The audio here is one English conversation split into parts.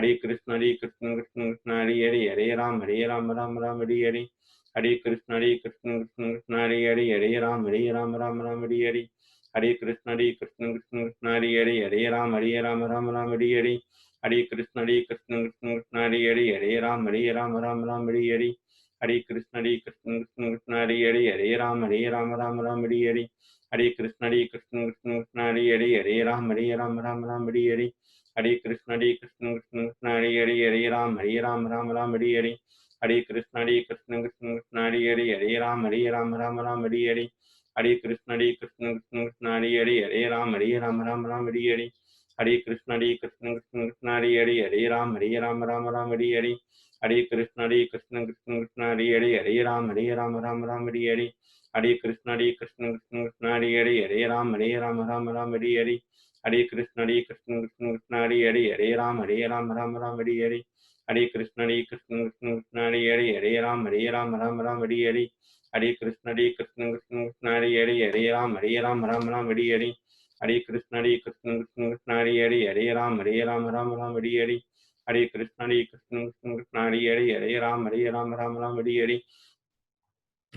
Hare Krishna Krishna Krishna Hare Hare, Hare Ram Ram Ram Hare Hare. Hare Krishna Krishna Krishna Hare Hare, Hare Ram Ram Ram Hare Hare. Hare Krishna Krishna Krishna Hare Hare, Hare Ram Ram Ram Hare Hare. Hare Krishna Krishna Krishna Hare Hare, Hare Ram Ram Ram Hare Hare. Hare Krishna Krishna Krishna Hare Hare, Hare Ram Ram Ram Hare Hare. Hare Krishna Krishna Krishna Hare Hare, Hare Ram Ram Ram Hare Hare. Hare Krishna Krishna Krishna Hare Hare, Hare Ram Ram Ram Hare Hare. Hare Krishna Krishna Krishna Hare Hare, Hare Ram Ram Ram Hare Hare. Hare Krishna Krishna Krishna Hare Hare, Hare Ram Ram Ram Hare Hare. Hare Krishna Krishna Krishna Hare Hare, Hare Ram Ram Hare Hare. Hare Krishna Krishna Krishna Hare Hare, Hare Ram Ram Hare Hare. Hare Krishna Krishna Krishna Hare Hare, Hare Ram Ram Hare Hare. Hare Krishna Krishna Krishna Hare Hare, Hare Ram Ram Hare Hare. Hare Krishna Krishna Krishna Hare Hare, Hare Ram Ram Hare Hare. Hare Krishna Krishna Krishna Hare Hare, Hare Ram Ram Hare Hare. Hare Krishna Krishna Krishna Hare Hare, Hare Ram Ram Hare Hare. Hare Krishna Krishna Krishna Hare Hare, Hare Ram Ram Hare Hare. Hare Krishna Krishna Krishna Hare Hare, Hare Ram Ram Hare Hare.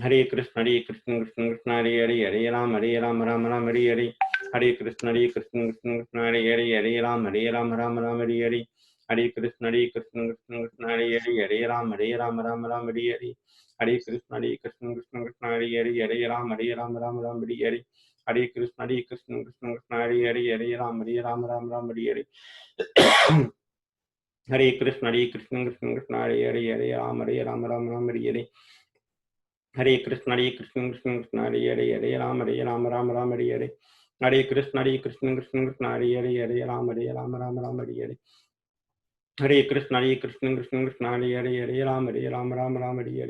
Hare Krishna Krishna Krishna Hare Hare, Hare Ram Ram Hare Hare. Hare Krishna Krishna Krishna Hare Hare, Hare Ram Ram Hare Hare. Hare Krishna Krishna Krishna Hare Hare, Hare Ram Ram Hare Hare. Hare Krishna Krishna Krishna Hare Hare, Hare Ram Ram Hare Hare. Hare Krishna Krishna Krishna Hare Hare, Hare Ram Ram Hare Hare. Hare Krishna Krishna Krishna Hare Hare, Hare Ram Ram Hare Hare. Hare Krishna Krishna Krishna Hare Hare, Hare Ram Ram Hare Hare. Hare Krishna Krishna Krishna Hare Hare, Hare Ram Ram Hare Hare. Hare Krishna Krishna Krishna Hare Hare, Hare Ram Ram Hare Hare.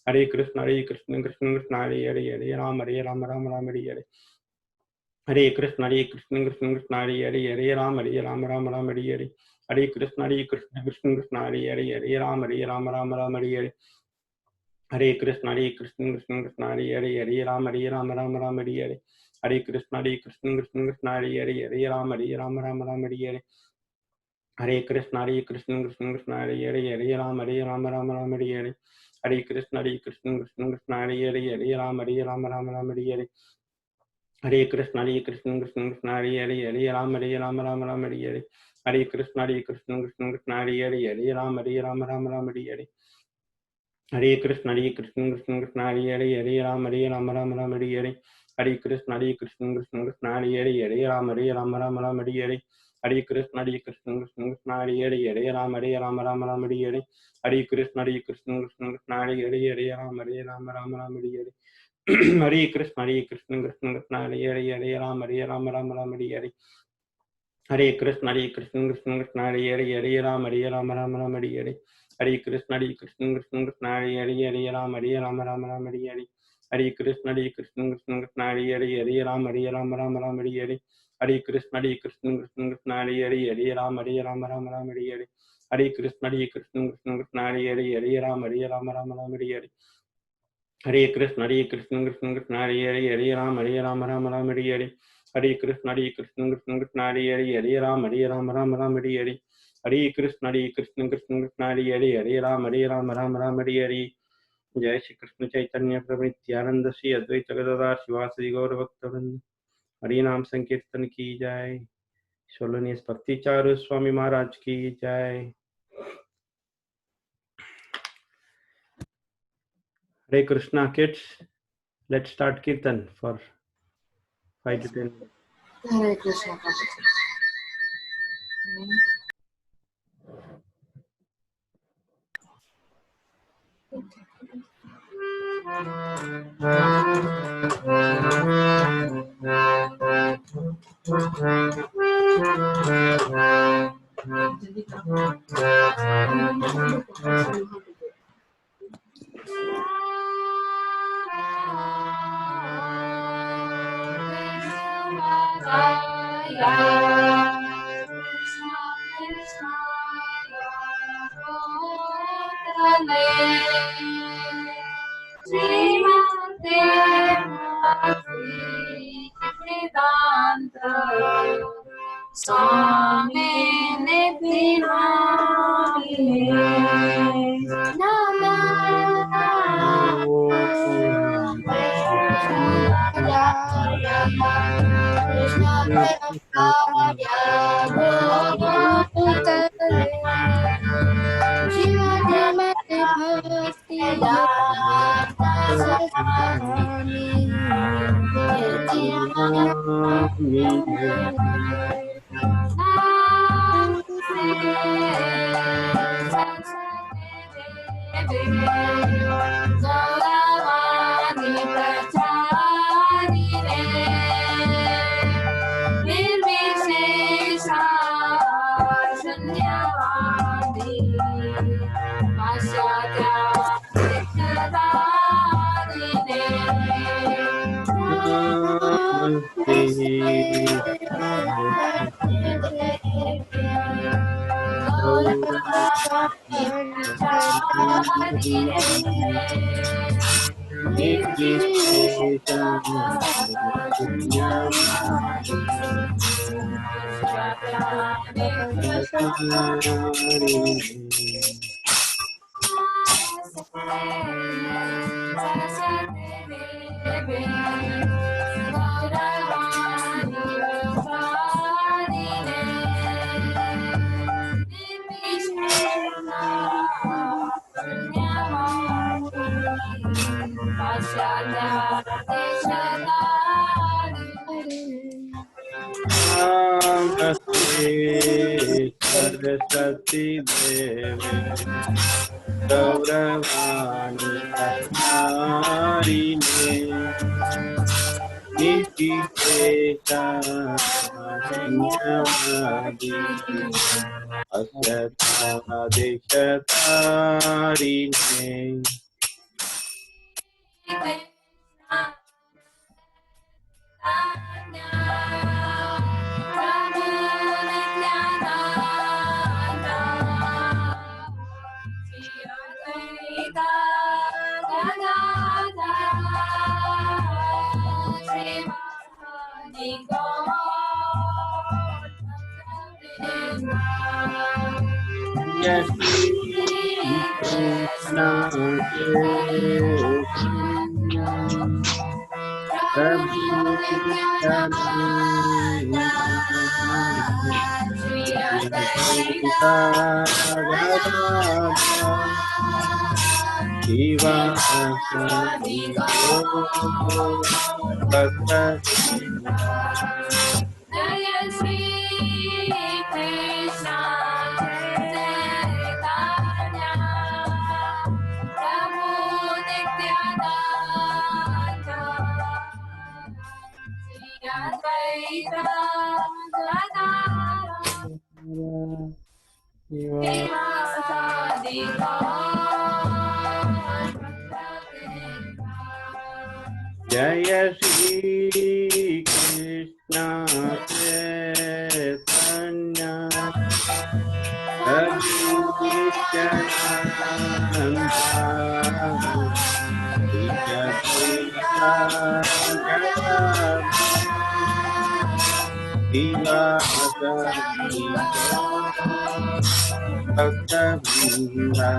Hare Krishna Krishna Krishna Hare Hare, Hare Ram Ram Hare Hare. Hare Krishna Krishna Krishna Hare Hare, Hare Ram Ram Hare Hare. Hare Krishna Krishna Krishna Hare Hare, Hare Ram Ram Hare Hare. Hare Krishna Krishna Krishna Hare Hare, Hare Ram Ram Hare Hare. Hare Krishna Krishna Krishna Hare Hare, Hare Ram Ram Hare Hare. Hare Krishna Krishna Krishna Hare Hare, Hare Ram Ram Hare Hare. Hare Krishna Krishna Krishna Hare Hare, Hare Ram Ram Hare Hare. Hare Krishna Krishna Krishna Hare Hare, Hare Ram Ram Hare Hare. Hare Krishna Krishna Krishna Hare Hare, Hare Ram Ram Hare Hare. Hare Krishna Krishna Krishna Hare Hare, Hare Ram Ram Hare Hare. Hare Krishna Krishna Krishna Hare Hare, Hare Ram Ram Hare Hare. Hare Krishna Krishna Krishna Hare Hare, Hare Ram Ram Hare Hare. Hare Krishna Krishna Krishna Hare Hare, Hare Ram Hare Hare. Hare Krishna Krishna Krishna Hare Hare, Hare Ram Hare Hare. Hare Krishna Krishna Krishna Hare Hare, Hare Ram Hare Hare. Hare Krishna Krishna Krishna Hare Hare, Hare Ram Hare Hare. Hare Krishna Krishna Krishna Hare Hare, Hare Ram Hare Hare. Hare Krishna Krishna Krishna Hare Hare, Hare Ram Hare Hare. Hare Krishna Krishna Krishna Hare Hare, Hare Ram Hare Hare. Hare Krishna Krishna Krishna Hare Hare, Hare Ram Hare Hare. Hare Krishna Krishna Krishna Hare Hare, Hare Ram Hare Hare. जय श्री कृष्ण चैतन्य प्रभु नित्यानंद श्री अद्वैत गदाधर शिवासदि गौर भक्तवृंद। हरि नाम संकीर्तन की जय। शोलनीय भक्ति चारु स्वामी महाराज की जय। Hare Krishna kids, let's start kirtan for 5 to 10 minutes. Hare Krishna. Swami Nityananda Saraswati देवे गौरवाणी प्रचारिणे निर्विशेषा शून्यवादी अष्टादेशतारिणे Yes, Krishna Chaitanya Prabhu Nityananda Shri Advaita Gadadhara Srivasadi Gaura Bhakta Jaya Shri Krishna Chaitanya Prabhu Nityananda Shri Advaita Gadadhara Srivasadi Jaya Shri Krishna Chaitanya Prabhu Nityananda Shri Advaita Gadadhara Srivasadi Bhakta Vrinda.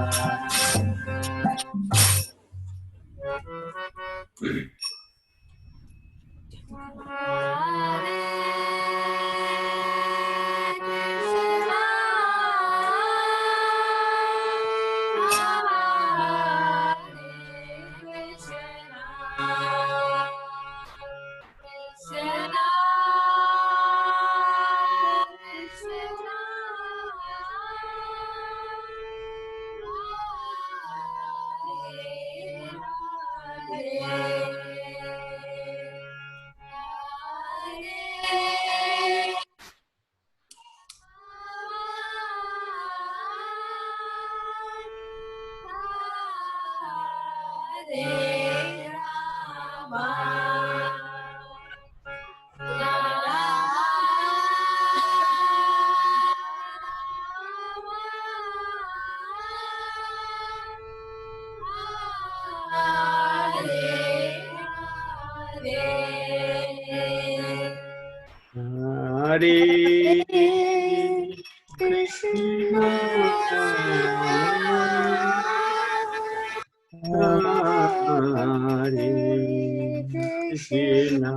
Hare Krishna, Hare Krishna,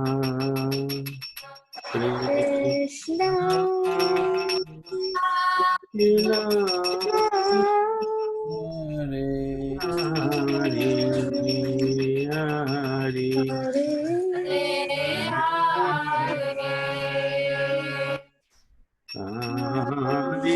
Krishna Krishna, Hare Hare Hare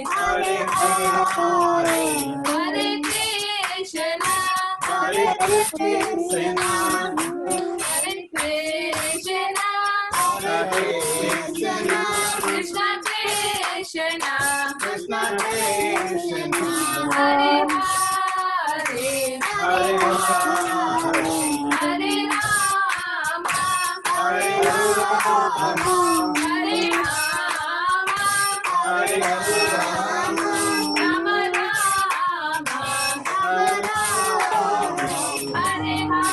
Hare Krishna, Hare Krishna, Hare Krishna, Hare Krishna, Krishna Krishna, Krishna Krishna, Hare Hare, Hare Rama, Hare Rama, Hare Rama, Hare Rama, Rama Rama, Hare Hare,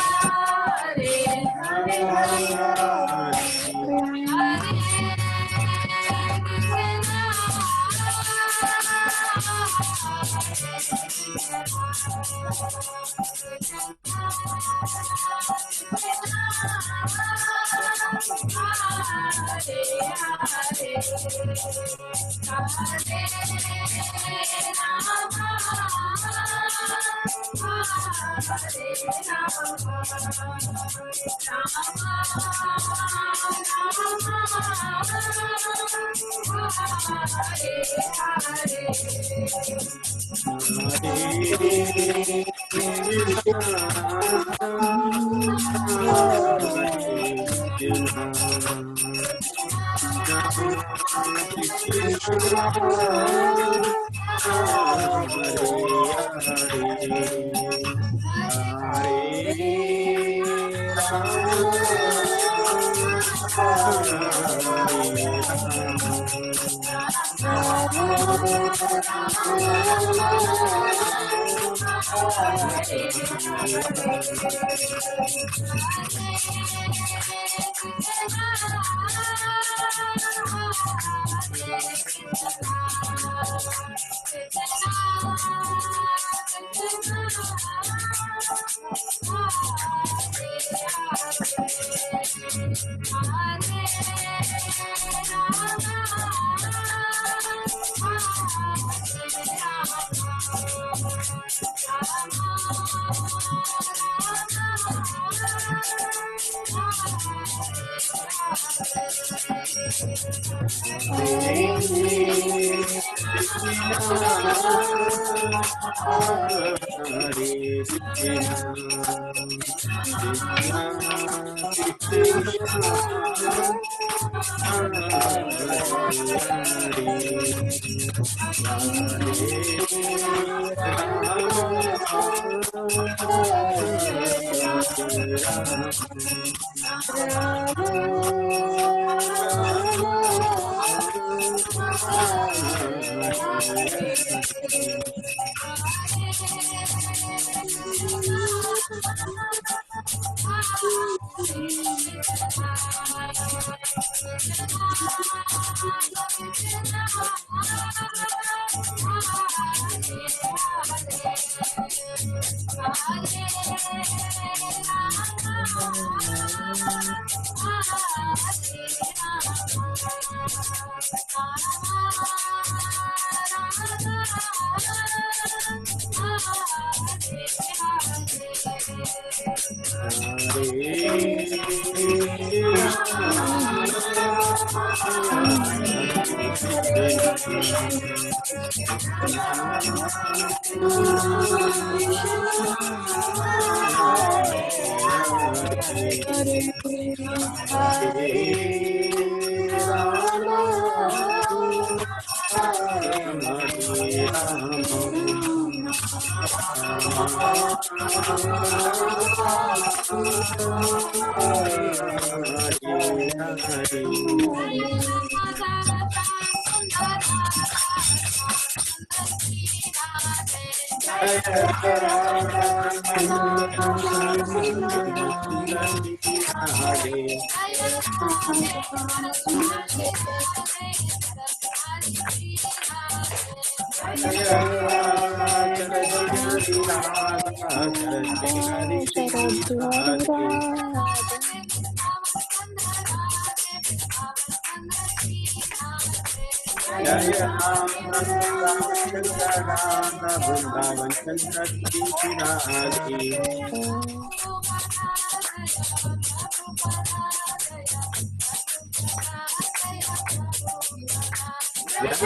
Hare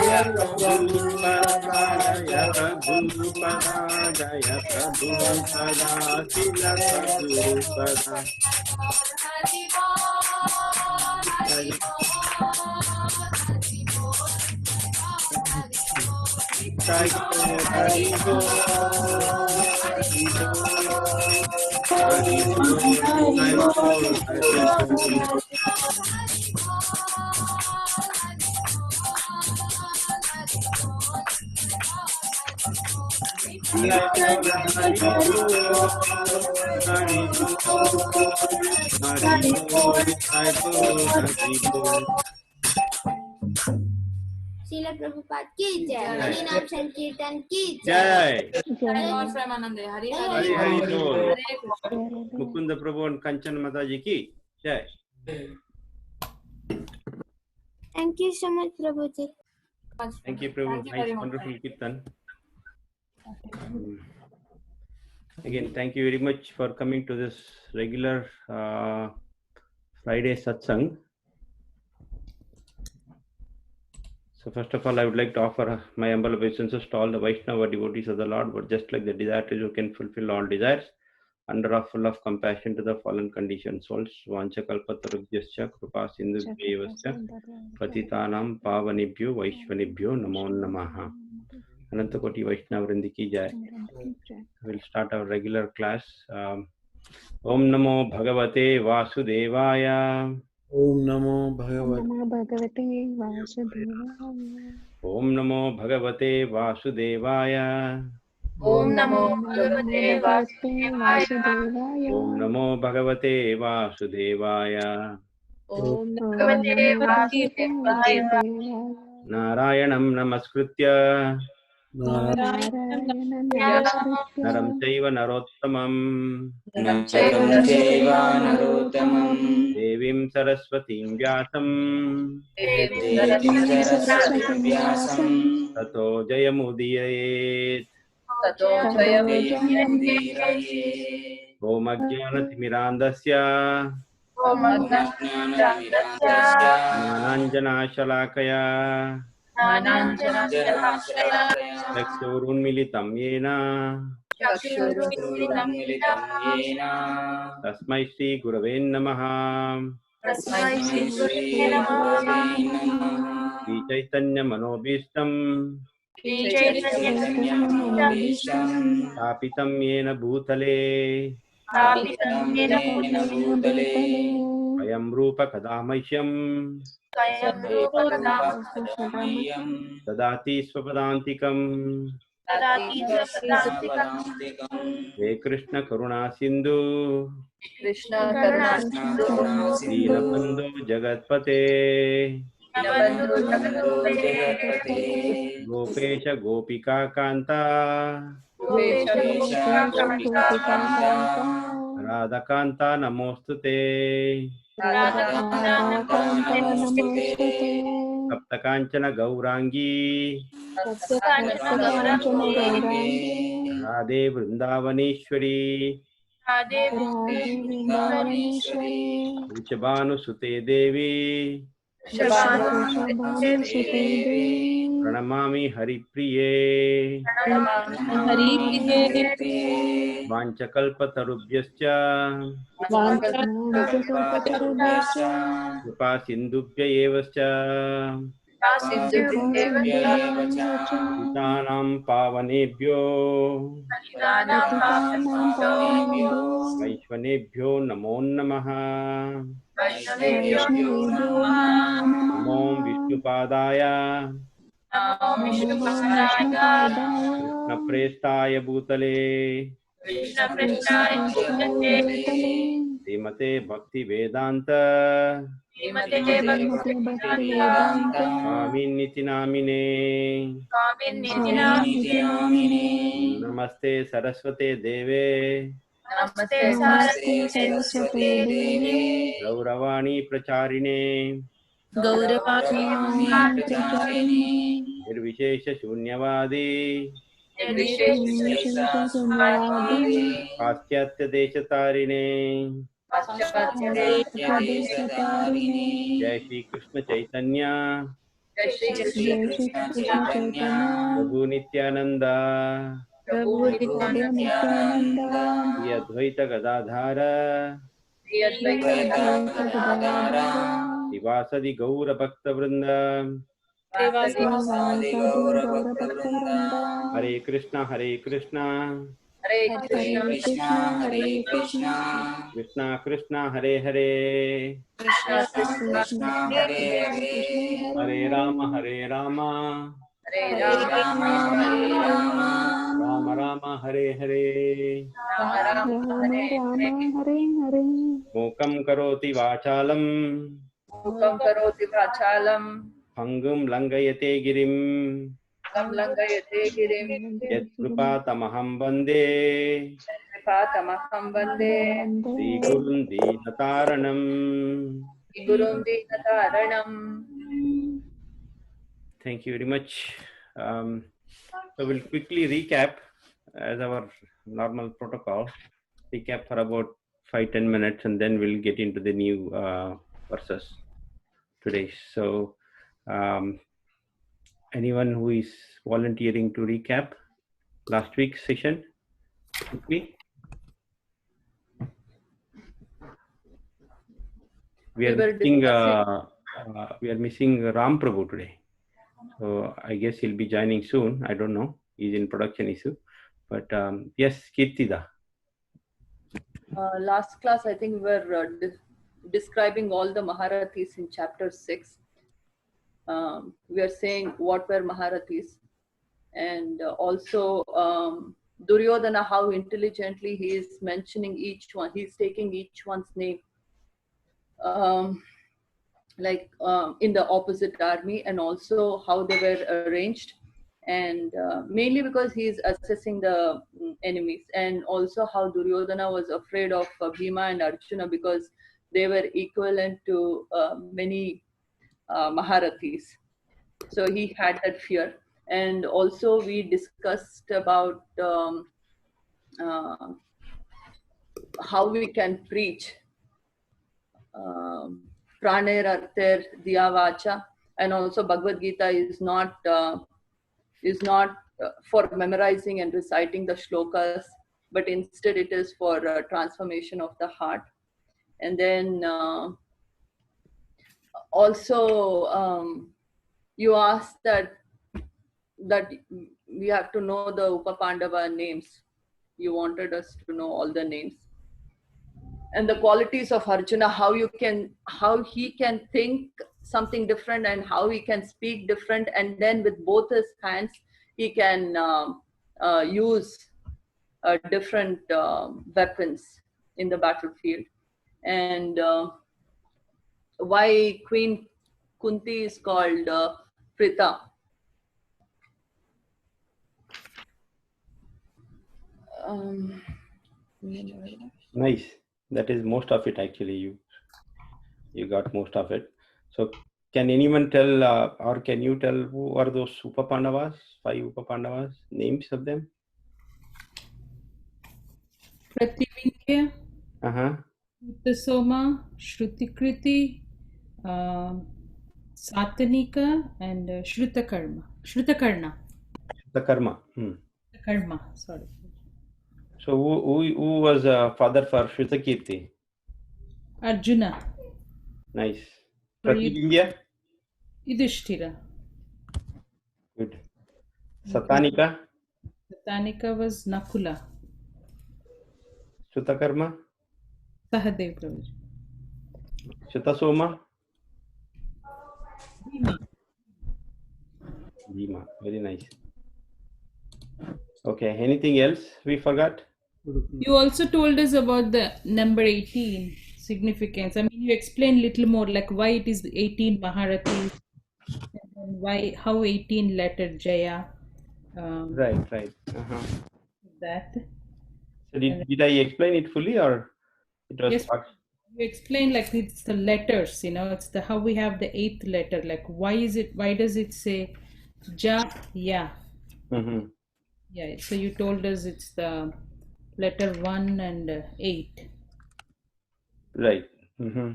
Srila Prabhupada की जय। हरि नाम संकीर्तन की जय। हरि हरि हरि बोल। हरे कृष्ण। मुकुंद प्रभु और कंचन माता जी की जय। Thank you so much, Prabhuji. Thank you, Prabhu. Nice, wonderful kirtan. Again, thank you very much for coming to this regular Friday satsang. So first of all, I would like to offer my humble obeisances to all the Vaishnava devotees of the Lord, but just like the desire to can fulfill all desires, under a full of compassion to the fallen conditioned souls. Vancha kalpatarubhyascha kripa sindhubhyevascha patitanam pavanebhyo vaishvanebhyo namo namaha. Anantakoti Vaishnava Vrindi ki jai. We'll start our regular class. Om Namo Bhagavate Vasudevaya. Om Namo Bhagavate Vasudevaya. Om Namo Bhagavate Vasudevaya. Om Namo Bhagavate Vasudevaya. Om Namo Bhagavate Vasudevaya. Om Bhagavate Vasudevaya. Narayanam Namaskritya Naram Chaiva Narottamam Devim Saraswatim Vyasam Tato Jayamudiyayet. Om Ajnanatimirandasya Jnananjana Shalakaya Chakshurunmilitam Yena Tasmai Shri Gurave Namaha. Shri Chaitanya Manobhishtam Stapitam Yena Bhutale Ayam Rupa Kadamahyam Dadati Swapadantikam. He Krishna Karuna Sindhu Deenabandhu Jagatpate Gopesha Gopika Kanta Radha Kanta Namostute Sapta Kanchana Gaurangi Radhe Vrindavaneshwari Vrishabhanu Sute Devi Pranamami Haripriye Vanchakalpatarubhyascha Kripa Sindhubhya evascha Pitanam Pavanebhyo Vaishvanebhyo Namo Namaha. Namo Vishnupadaya Krishna Prestaya Bhutale Srimate Bhakti Vedanta Swamini Namine. Namaste Saraswate Deve Gauravani Pracharine Nirvishesha Shunyavadi Paschatya Deshatarine. Jai Shri Krishna Chaitanya Jai Shri Jai Shri Krishna Chaitanya, Prabhu Nityananda, Prabhu Nityananda, Shri Advaita Gadadhara, Shri Advaita Gadadhara, Srivasadi Gaura Bhakta Vrinda, Srivasadi Gaura Bhakta Vrinda, Hare Krishna, Hare Krishna, Hare Hare Krishna, Krishna, Hare Krishna, Krishna Krishna, Hare Hare, Krishna Krishna Krishna, Krishna, Hare Hare Hare, Rama, Hare Rama, Hare Hare Rama, Rama, Hare Rama, Rama Rama, Hare Hare, Rama Rama, Rama Hare Rama, Hare, Hare Hare. Mukam Karoti Vachalam, Mukam Karoti Vachalam, Pangum Langayate Girim, Samlangayate Girim, Yat Kripa Tamaham Bande, Kripatamaham Vande, Sri Gurun Dinataranam. Gurum Dinataranam. Thank you very much. So we'll quickly recap as our normal protocol. Recap for about 5-10 minutes, and then we'll get into the new verses today. So anyone who is volunteering to recap last week's session quickly? We are missing Ram Prabhu today. So I guess he'll be joining soon. I don't know. He's in production issue. But yes, Kirtida. Last class, I think we were describing all the Maharathis in chapter 6. We are saying what were Maharathis, and also Duryodhana, how intelligently he is mentioning each one. He's taking each one's name, in the opposite army, and also how they were arranged, and mainly because he is assessing the enemies, and also how Duryodhana was afraid of Bhima and Arjuna because they were equivalent to many Maharathis. So he had that fear. And also we discussed about how we can preach praner arter diya vacha, and also Bhagavad Gita is not for memorizing and reciting the shlokas, but instead it is for transformation of the heart. And then also you asked that we have to know the Upapandava names. You wanted us to know all the names and the qualities of Arjuna, how he can think something different and how he can speak different, and then with both his hands he can use different weapons in the battlefield, and why Queen Kunti is called Prita. Nice. That is most of it actually. You got most of it. So can anyone tell or can you tell who are those Upapandavas, 5 Upapandavas, names of them? Prativindya, Uh-huh. Uttasoma, Shrutikriti, Satanika, and Shrutakarma. Shrutakarna. Karma. Karma, sorry. So who was father for Shrutakirti? Arjuna. Nice. Prativindya? Yudhishthira. Good. Satanika? Satanika was Nakula. Shrutakarma? Sahadev Prabhuji. Shrutasoma? Bhima. Very nice. Okay. Anything else we forgot? You also told us about the number 18 significance. I mean, you explained a little more like why it is 18 Maharathis and how 18 letter Jaya. Right. Uh-huh. That. So did I explain it fully or it was Yes, you explain like it's the letters, it's the how we have the 8th letter, like why does it say Ja, Ya? Mm-hmm. Yeah, so you told us it's the letter 1 and 8. Right. Mm-hmm.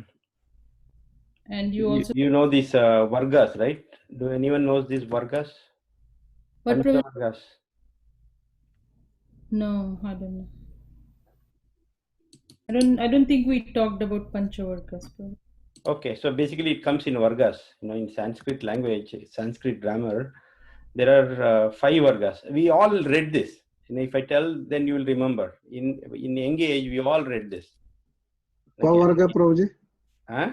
And you also you know these Vargas, right? Do anyone knows these Vargas? What Pancha Prabhuji? Vargas. No, I don't know. I don't think we talked about Panchavargas. Prabhuji. Okay, so basically it comes in Vargas. In Sanskrit language, Sanskrit grammar, there are 5 Vargas. We all read this. If I tell, then you will remember. In young age, we all read this. Pavarga Prabhuji. Huh?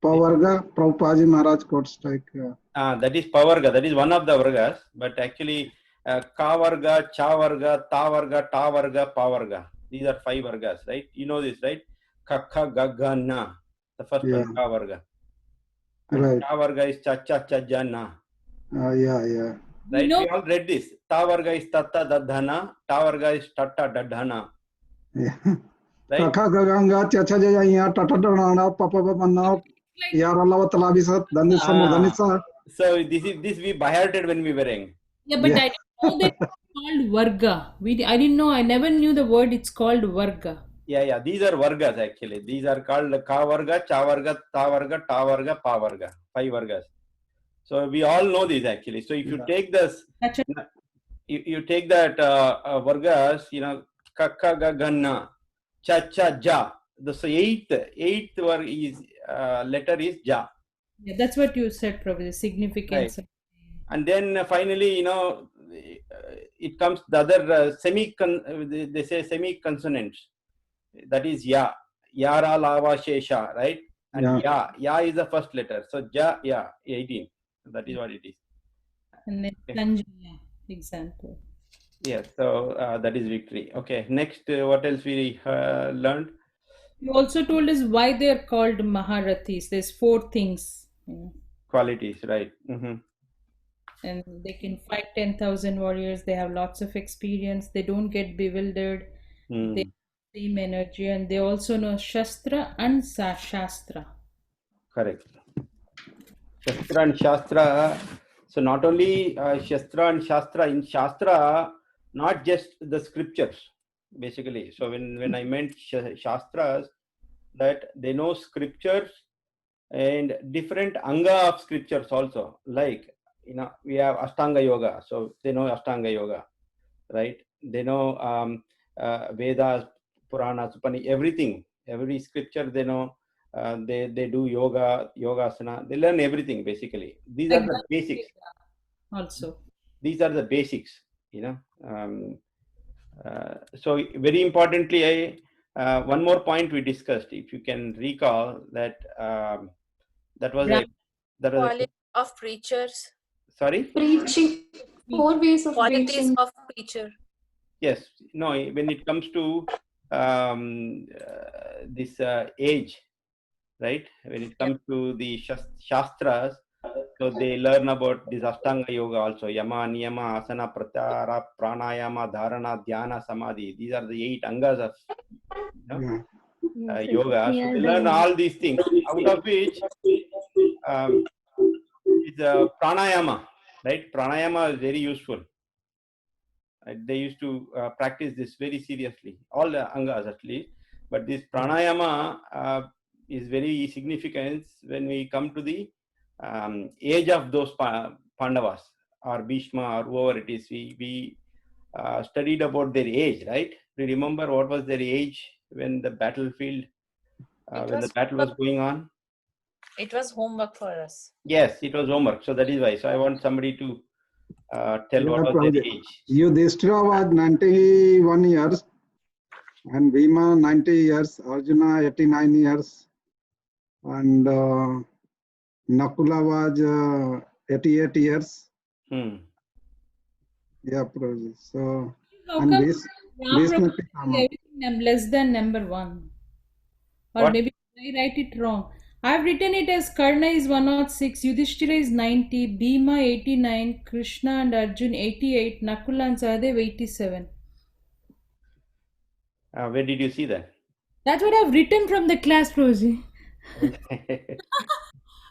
Pavarga, Prabhupada Maharaj quotes like. That is Pavarga. That is one of the Vargas. But actually, Kavarga, Chavarga, Tavarga, Tavarga, Pavarga. These are 5 Vargas, right? You know this, right? Kakha, Gagga, Na. The first one, Kavarga. And Right. Chavarga is Cha, Cha, Cha, Ja, Na. Yeah. Right? We all read this. Tavarga is Tatta, Dadhana. Tavarga is Tatta, Dadhana. Yeah. Right? Kakha Gaganga, Chacha Jaya, Tata Dana, Papa Papa, Yarala Talabisa, Danisa Mordanisa. So this we by hearted when we were young. Yeah, but I didn't know that it's called Varga. I didn't know. I never knew the word. It's called Varga. Yeah. These are Vargas actually. These are called Kavarga, Chavarga, Tavarga, Tavarga, Pavarga. 5 Vargas. So we all know these actually. So if you take this, you take that Vargas, Kakka, Gaganna, Cha, Cha, Ja. The 8th word is letter is Ja. Yeah, that's what you said, probably the significance. Right. And then finally, it comes the other they say semi-consonants. That is Ya. Yara, Lava, Shesha, right? And Ya is the first letter. So Ja, Ya, 18. That is what it is. And then Sanjaya, example. Yes, so that is victory. Okay, next, what else we learned? You also told us why they are called Maharathis. There's 4 things. Qualities, right? Mm-hmm. And they can fight 10,000 warriors. They have lots of experience. They don't get bewildered. They have the same energy, and they also know Shastra and Shastra. Correct. Shastra and Shastra. So not only Shastra and Shastra, in Shastra, not just the scriptures, basically. So when I meant Shastras, that they know scriptures and different anga of scriptures also. Like, we have Ashtanga Yoga. So they know Ashtanga Yoga, right? They know Vedas, Puranas, everything. Every scripture they know. They do yogasana. They learn everything basically. These are the basics. Also, these are the basics. So very importantly, one more point we discussed. If you can recall that, that was a quality of preachers. Sorry. Preaching. 4 ways of Qualities preaching. of preacher. Yes. No. When it comes to this age, right? When it comes to the Shastras, so they learn about this Ashtanga Yoga also. Yama, Niyama, Asana, Pratyahara, Pranayama, Dharana, Dhyana, Samadhi. These are the 8 angas of yoga. So they learn all these things, out of which is pranayama, right? Pranayama is very useful. They used to practice this very seriously, all the angas at least. But this pranayama is very significant when we come to the age of those Pandavas or Bhishma or whoever it is. We studied about their age, right? We remember what was their age when the battlefield, when the battle was going on. It was homework for us. Yes, it was homework. So that is why. So I want somebody to tell what was their age. Yudhishthira was 91 years, and Bhima 90 years, Arjuna 89 years, and Nakula was 88 years. Yeah, Prabhuji. So, how and come this everything less than number 1? Or What? maybe I write it wrong. I've written it as Karna is 106, Yudhishthira is 90, Bhima 89, Krishna and Arjun 88, Nakula and Sahadev 87. Where did you see that? That's what I've written from the class, Proji.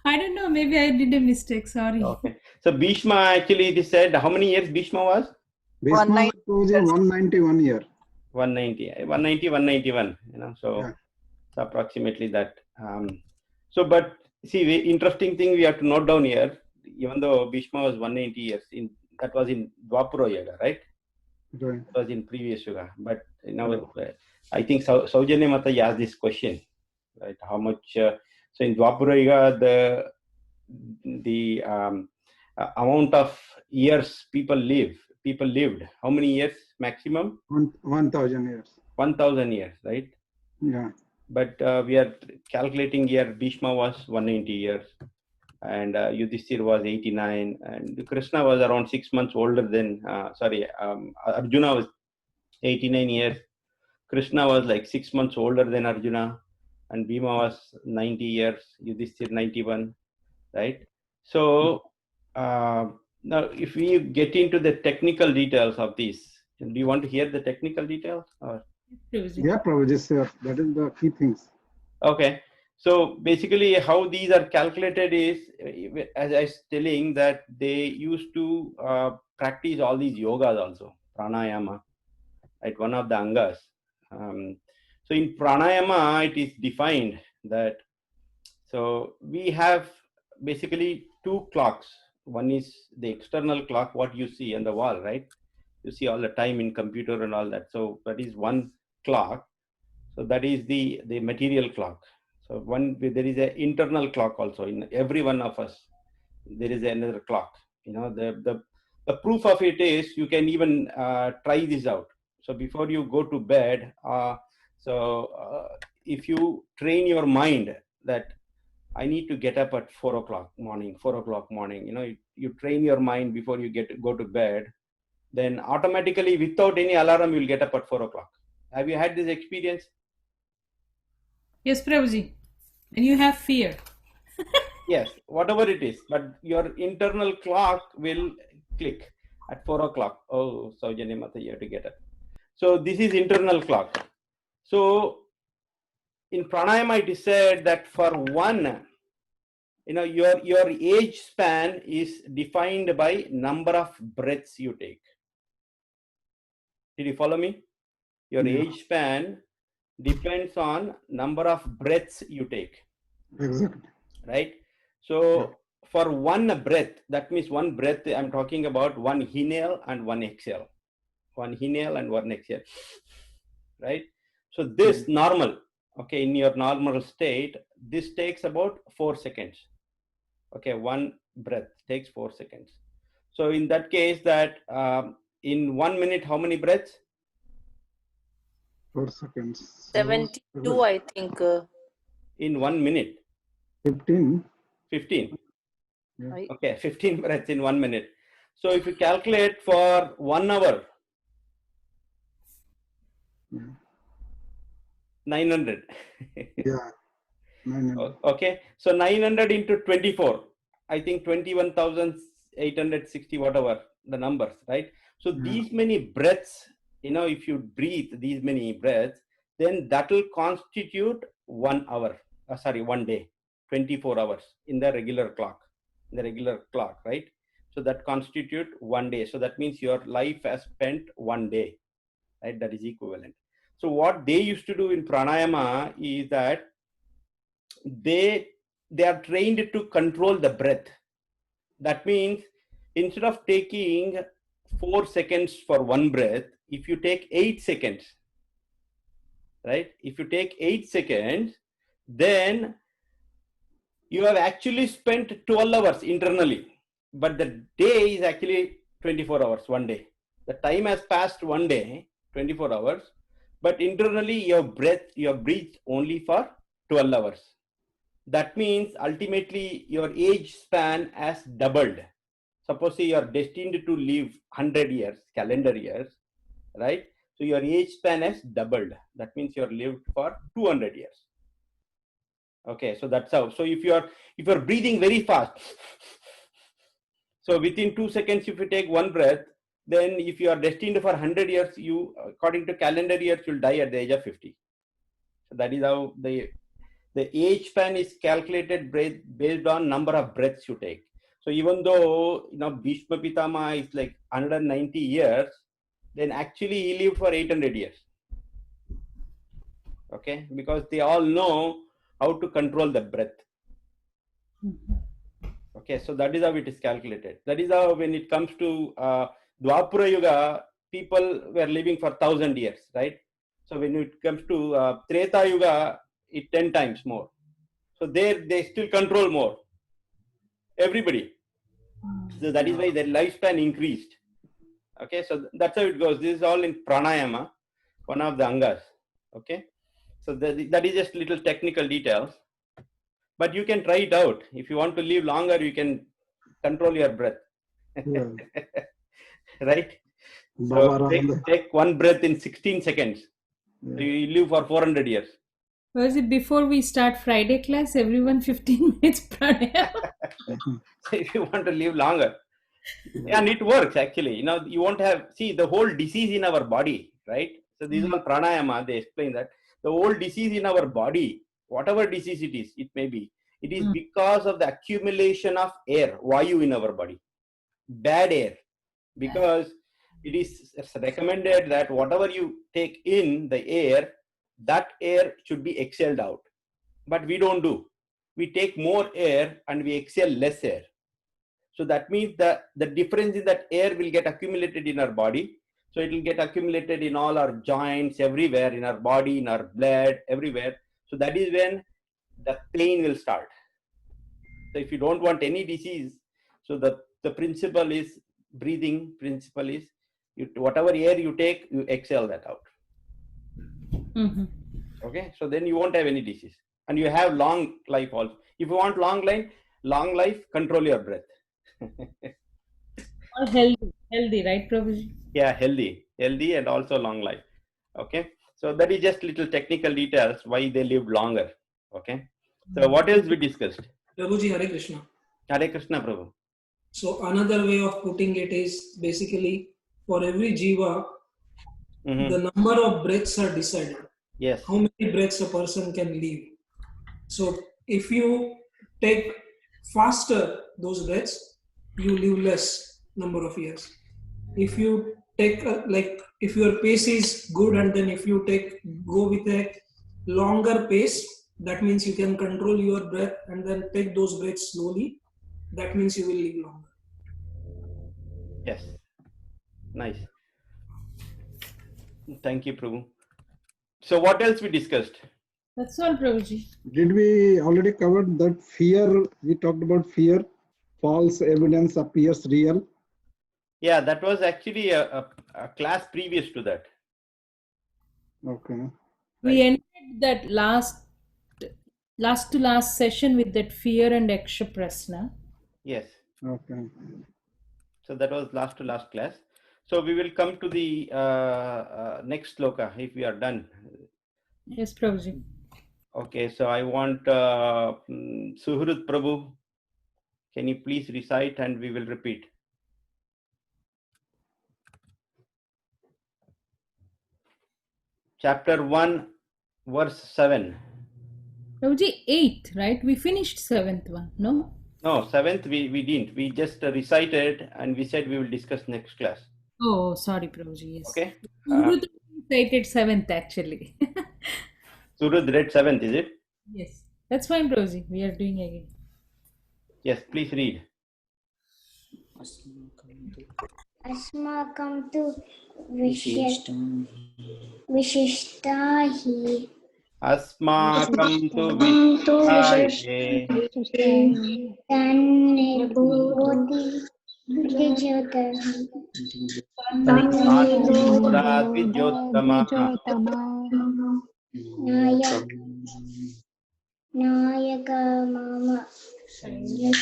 I don't know, maybe I did a mistake, sorry. Okay. So Bhishma, actually it is said, how many years Bhishma was? Bhishma was 191 year. 190, 191, so it's approximately that. So, but see, the interesting thing we have to note down here, even though Bhishma was 190 years, that was in Dwapara Yuga, right? Right. It was in previous Yuga. But now, I think Saujanya Mata asked this question, right? How much? So in Dwapara Yuga, the amount of years people lived. How many years maximum? 1,000 years. 1,000 years, right? Yeah. But we are calculating here. Bhishma was 190 years, and Yudhishthir was 89, and Krishna was around 6 months older than. Arjuna was 89 years. Krishna was like 6 months older than Arjuna, and Bhima was 90 years. Yudhishthir 91, right? So now, if we get into the technical details of this, do you want to hear the technical details? Or? Yeah, Prabhuji, sir. That is the key things. Okay. So basically, how these are calculated is, as I was telling, that they used to practice all these yogas also, pranayama, right? One of the angas. So in pranayama, it is defined that. So we have basically two clocks. One is the external clock, what you see on the wall, right? You see all the time in computer and all that. So that is one clock. So that is the material clock. So there is an internal clock also in every one of us. There is another clock. The proof of it is, you can even try this out. So before you go to bed, if you train your mind that I need to get up at 4 o'clock morning, you train your mind before you go to bed, then automatically without any alarm, you'll get up at 4 o'clock. Have you had this experience? Yes, Prabhuji. And you have fear. Yes, whatever it is, but your internal clock will click at 4 o'clock. Oh, Saujanya Mata, you have to get up. So this is internal clock. So in pranayama, it is said that for one, your age span is defined by number of breaths you take. Did you follow me? Your age span depends on number of breaths you take. Exactly. Right? So for one breath, that means one breath, I'm talking about one inhale and one exhale. One inhale and one exhale. Right? So this normal, okay, in your normal state, this takes about 4 seconds. Okay, one breath takes 4 seconds. So in that case, that in 1 minute, how many breaths? 4 seconds. 72, I think. In 1 minute. 15. 15. Yeah. Okay, 15 breaths in 1 minute. So if you calculate for 1 hour, 900. Yeah. 900. Okay, so 900 into 24, I think 21,860, whatever the numbers, right? So these many breaths, if you breathe these many breaths, then that will constitute 1 hour, 1 day, 24 hours in the regular clock, right? So that constitute 1 day. So that means your life has spent 1 day, right? That is equivalent. So what they used to do in pranayama is that they are trained to control the breath. That means instead of taking 4 seconds for one breath, if you take 8 seconds, right? If you take 8 seconds, then you have actually spent 12 hours internally, but the day is actually 24 hours, 1 day. The time has passed 1 day, 24 hours, but internally you have breathed only for 12 hours. That means ultimately your age span has doubled. Suppose you are destined to live 100 years, calendar years, right? So your age span has doubled. That means you are lived for 200 years. Okay, so that's how. So if you are breathing very fast, so within 2 seconds, if you take one breath, then if you are destined for 100 years, you, according to calendar years, you'll die at the age of 50. So that is how the age span is calculated based on number of breaths you take. So even though Bhishma Pitama is like 190 years, then actually he lived for 800 years. Okay, because they all know how to control the breath. Okay, so that is how it is calculated. That is how when it comes to Dwapara Yuga, people were living for 1,000 years, right? So when it comes to Treta Yuga, it 10 times more. So there they still control more. Everybody. So that is why their lifespan increased. Okay, so that's how it goes. This is all in pranayama, one of the angas. Okay, so that is just little technical details, but you can try it out. If you want to live longer, you can control your breath. Yeah. Right? Baba So Ram. take one breath in 16 seconds. So Yeah. you live for 400 years. Was it before we start Friday class? Everyone 15 minutes pranayama. So if you want to live longer, and it works actually. You know, you won't have, see, the whole disease in our body, right? So this is all pranayama. They explain that the whole disease in our body, whatever disease it may be, it is because of the accumulation of air, vayu, in our body, bad air. Because it is recommended that whatever you take in the air, that air should be exhaled out. But we don't do. We take more air and we exhale less air. So that means that the difference in that air will get accumulated in our body. So it will get accumulated in all our joints, everywhere, in our body, in our blood, everywhere. So that is when the pain will start. So if you don't want any disease, so the principle is, breathing principle is, whatever air you take, you exhale that out. Okay, so then you won't have any disease. And you have long life also. If you want long life, control your breath. Or healthy, right, Prabhuji? Yeah, healthy and also long life. Okay, so that is just little technical details why they live longer. Okay, so what else we discussed? Prabhuji, Hare Krishna. Hare Krishna, Prabhu. So another way of putting it is basically for every jiva, the number of breaths are decided. Yes. How many breaths a person can live. So if you take faster those breaths, you live less number of years. If you take if your pace is good, and then if you go with a longer pace, that means you can control your breath and then take those breaths slowly. That means you will live longer. Yes. Nice. Thank you, Prabhu. So what else we discussed? That's all, Prabhuji. Did we already cover that fear? We talked about fear. False evidence appears real. Yeah, that was actually a class previous to that. Okay. We ended that last to last session with that fear and Yaksha Prasna. Yes. Okay. So that was last to last class. So we will come to the next sloka if we are done. Yes, Prabhuji. Okay, so I want Suhrut Prabhu. Can you please recite and we will repeat? Chapter 1, verse 7. Prabhuji, 8th, right? We finished 7th one, no? No, 7th we didn't. We just recited and we said we will discuss next class. Oh, sorry, Prabhuji. Yes. Okay. Suhrut recited 7th actually. Suhrut read 7th, is it? Yes. That's fine, Prabhuji. We are doing again. Yes, please read. अस्माकं तु विशिष्टा हि अस्माकं तु तन्निर्भूति नायका मम सैन्यस्य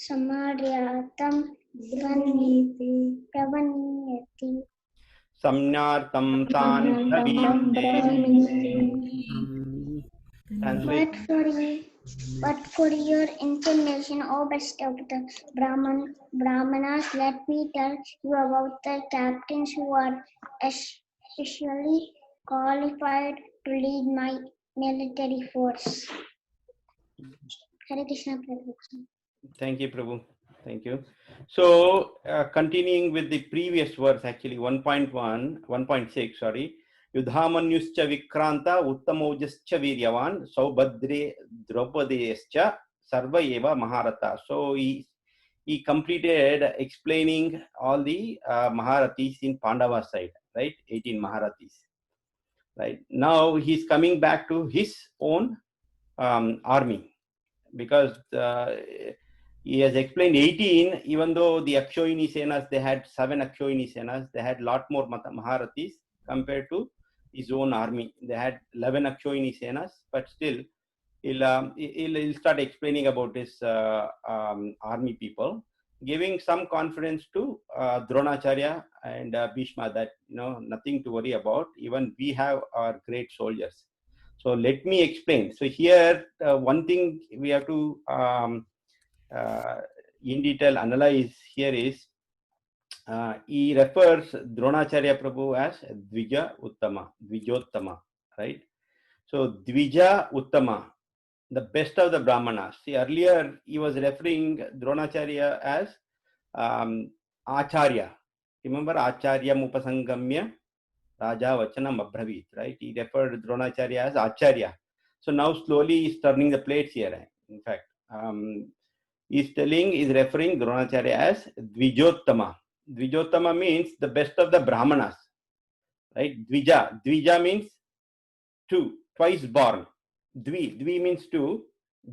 समार्यातं प्रवन्यति सम्नार्थं तान् But for your information, O best of the Brahmanas, let me tell you about the captains who are especially qualified to lead my military force. Hare Krishna, Prabhu. Thank you, Prabhu. Thank you. So, continuing with the previous verse, actually 1.1, 1.6, sorry. Yudhamanyuscha Vikranta Uttamojascha Viryavan Saubhadre Draupadescha Sarva Eva Maharata. So he completed explaining all the Maharathis in Pandava side, right? 18 Maharathis. Right now he's coming back to his own army, because he has explained 18, even though the Akshoini Senas, they had 7 Akshoini Senas, they had lot more Maharathis compared to his own army. They had 11 Akshoini Senas, but still he'll start explaining about his army people, giving some confidence to Dronacharya and Bhishma that, nothing to worry about. Even we have our great soldiers. So let me explain. So here, one thing we have to in detail analyze here is, he refers Dronacharya Prabhu as Dvija Uttama, Dvijottama, right? So Dvija Uttama, the best of the Brahmanas. See, earlier he was referring Dronacharya as Acharya. Remember, Acharya Mupasangamya Raja Vachanam Abhravit, right? He referred Dronacharya as Acharya. So now slowly he's turning the plates here. In fact, he's referring Dronacharya as Dvijottama. Dvijottama means the best of the Brahmanas, right? Dvija. Dvija means two, twice born. Dvi means two.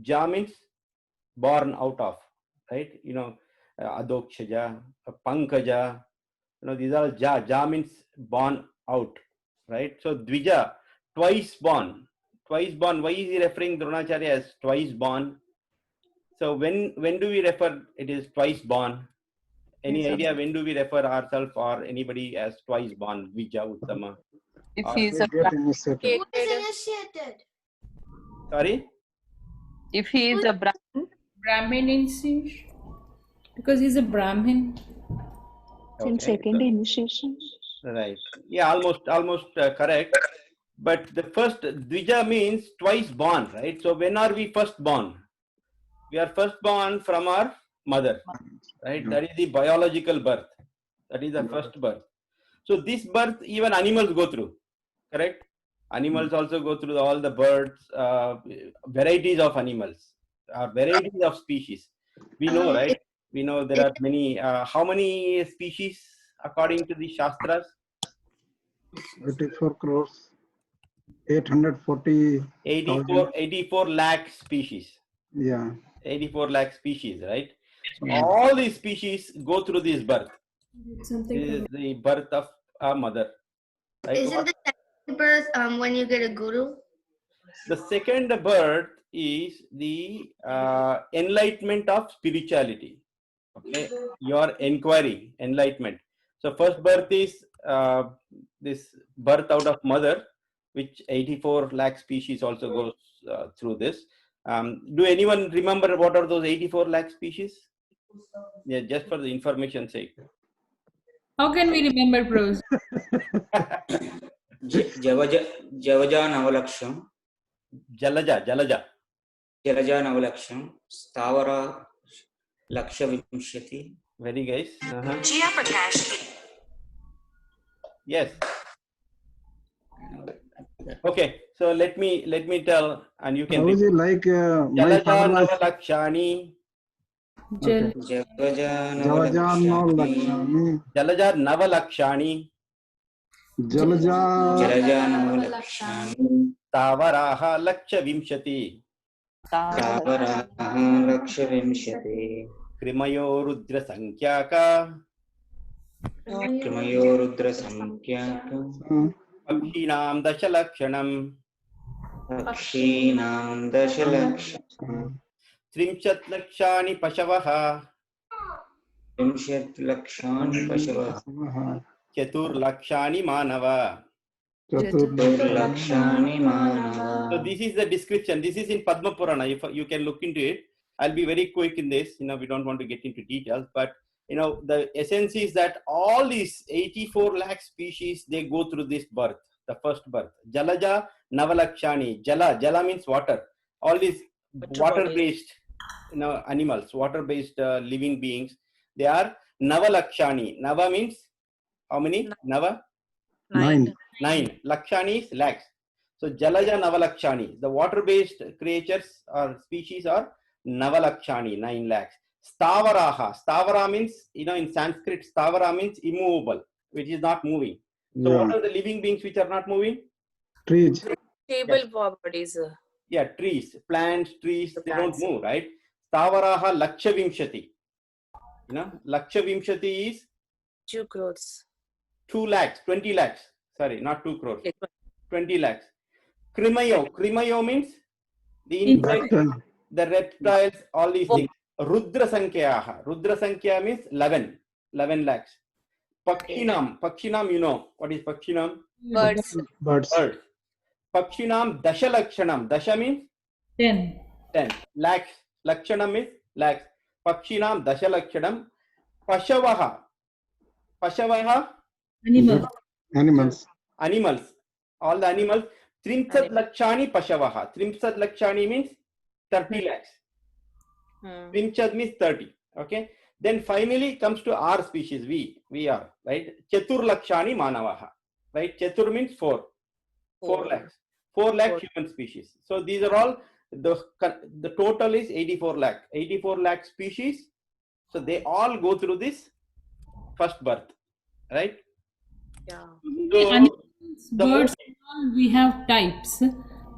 Ja means born out of, right? Adokshaja, Pankaja, these are Ja. Ja means born out, right? So Dvija, twice born. Twice born. Why is he referring Dronacharya as twice born? So when do we refer it is twice born? Any idea when do we refer ourselves or anybody as twice born? Dvija Uttama. If he is a initiated. Sorry? If he is a Brahmin initiation, because he's a Brahmin. Okay. Second initiation. Right. Yeah, almost correct. But the first Dvija means twice born, right? So when are we first born? We are first born from our mother, right? That is the biological birth. That is the first birth. So this birth even animals go through, correct? Animals also go through all the birds, varieties of animals, varieties of species. We know, right? We know there are many. How many species according to the Shastras? 84 crores, 840. 84 lakh species. Yeah. 84 lakh species, right? So all these species go through this birth. This is the birth of a mother. Right? Isn't the second birth when you get a guru? The second birth is the enlightenment of spirituality. Okay, your inquiry, enlightenment. So first birth is this birth out of mother, which 84 lakh species also goes through this. Do anyone remember what are those 84 lakh species? Yeah, just for the information sake. How can we remember, pros? Javaja Navalaksham. Jalaja Navalaksham. Stavara Laksha Vimshati. Very nice. Yes. Okay, so let me tell, and you can. Prabhuji, like my Jalaja father was Navalakshani. Javaja Navalakshmi. Jalaja Navalakshani. Jalaja Navalakshami. Tavaraha Laksha Vimshati. Stavaraha Laksha Vimshati. Krimayo Rudra Sankyaka. Krimayo Rudra Sankyaka. Pakshinam Dashalakshanam. Pakshinam Dashalakshanam. Trimshat Lakshani Pashavaha. Trimshat Lakshani Pashavaha. Chatur Lakshani Manava. Lakshani Manava. So this is the description. This is in Padma Purana. If you can look into it, I'll be very quick in this. We don't want to get into details, but the essence is that all these 84 lakh species, they go through this birth, the first birth. Jalaja Navalakshani. Jala means water. All these water-based animals, water-based living beings, they are Navalakshani. Nava means how many? Nava? 9. 9. Lakshani is lakhs. So Jalaja Navalakshani. The water-based creatures or species are Navalakshani, 9 lakhs. Stavaraha. Stavara means, in Sanskrit, Stavara means immovable, which is not moving. So Yeah. what are the living beings which are not moving? Trees. Stable bodies. Yeah, trees, plants, trees, they don't move, right? Stavaraha Lakshavimshati. Lakshavimshati is 2 crores. 2 lakhs, 20 lakhs. Sorry, not 2 crores. 20 lakhs. Krimayo. Krimayo means the insects, the reptiles, all these things. Rudra Sankyaha. Rudra Sankhya means 11. 11 lakhs. Pakshinam. Pakshinam, you know. What is Pakshinam? Birds. Birds. Birds. Pakshinam Dashalakshanam. Dasha means 10. 10. Lakhs. Lakshanam is lakhs. Pakshinam Dashalakshanam. Pashavaha. Pashavaha. Animal. Animals. Animals. All the animals. Trimsat Lakshani Pashavaha. Trimsat Lakshani means 30 lakhs. Trimsat means 30. Okay. Then finally comes to our species. We are, right? Chatur Lakshani Manavaha. Right? Chatur means 4. 4 lakhs. 4 lakh human species. So these are all, the total is 84 lakh. 84 lakh species. So they all go through this first birth. Right? Yeah. So, Animals, birds, all we have types,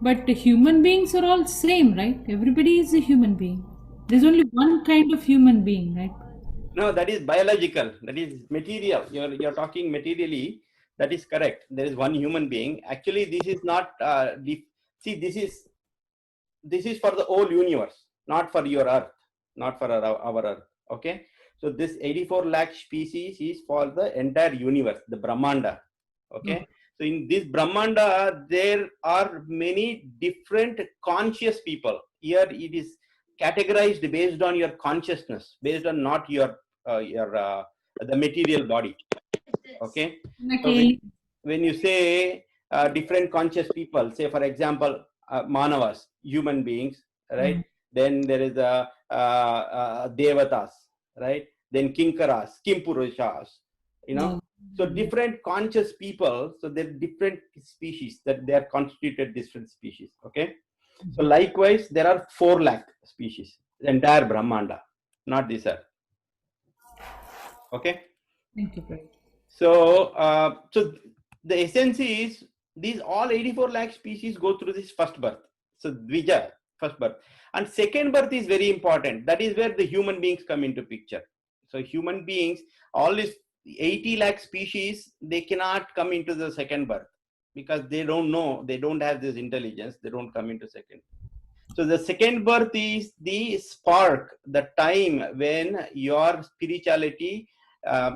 but human beings are all same, right? Everybody is a human being. There's only one kind of human being, right? no, that is biological. That is material. You're talking materially. That is correct. There is one human being. Actually, this is not. See, this is for the whole universe, not for your Earth, not for our Earth. Okay. So this 84 lakh species is for the entire universe, the Brahmanda. Okay. So in this Brahmanda, there are many different conscious people. Here it is categorized based on your consciousness, based on not your the material body. Okay. So when you say different conscious people, say for example, Manavas, human beings, right? Then there is Devatas, right? Then Kinkaras, Kimpurushas, So different conscious people, so they're different species, that they are constituted different species. Okay. So likewise, there are 4 lakh species, the entire Brahmanda, not this Earth. Okay. Thank you, Prabhu. So the essence is these all 84 lakh species go through this first birth. So Dvija, first birth. And second birth is very important. That is where the human beings come into picture. So human beings, all these 80 lakh species, they cannot come into the second birth because they don't know, they don't have this intelligence, they don't come into second. So the second birth is the spark, the time when your spirituality,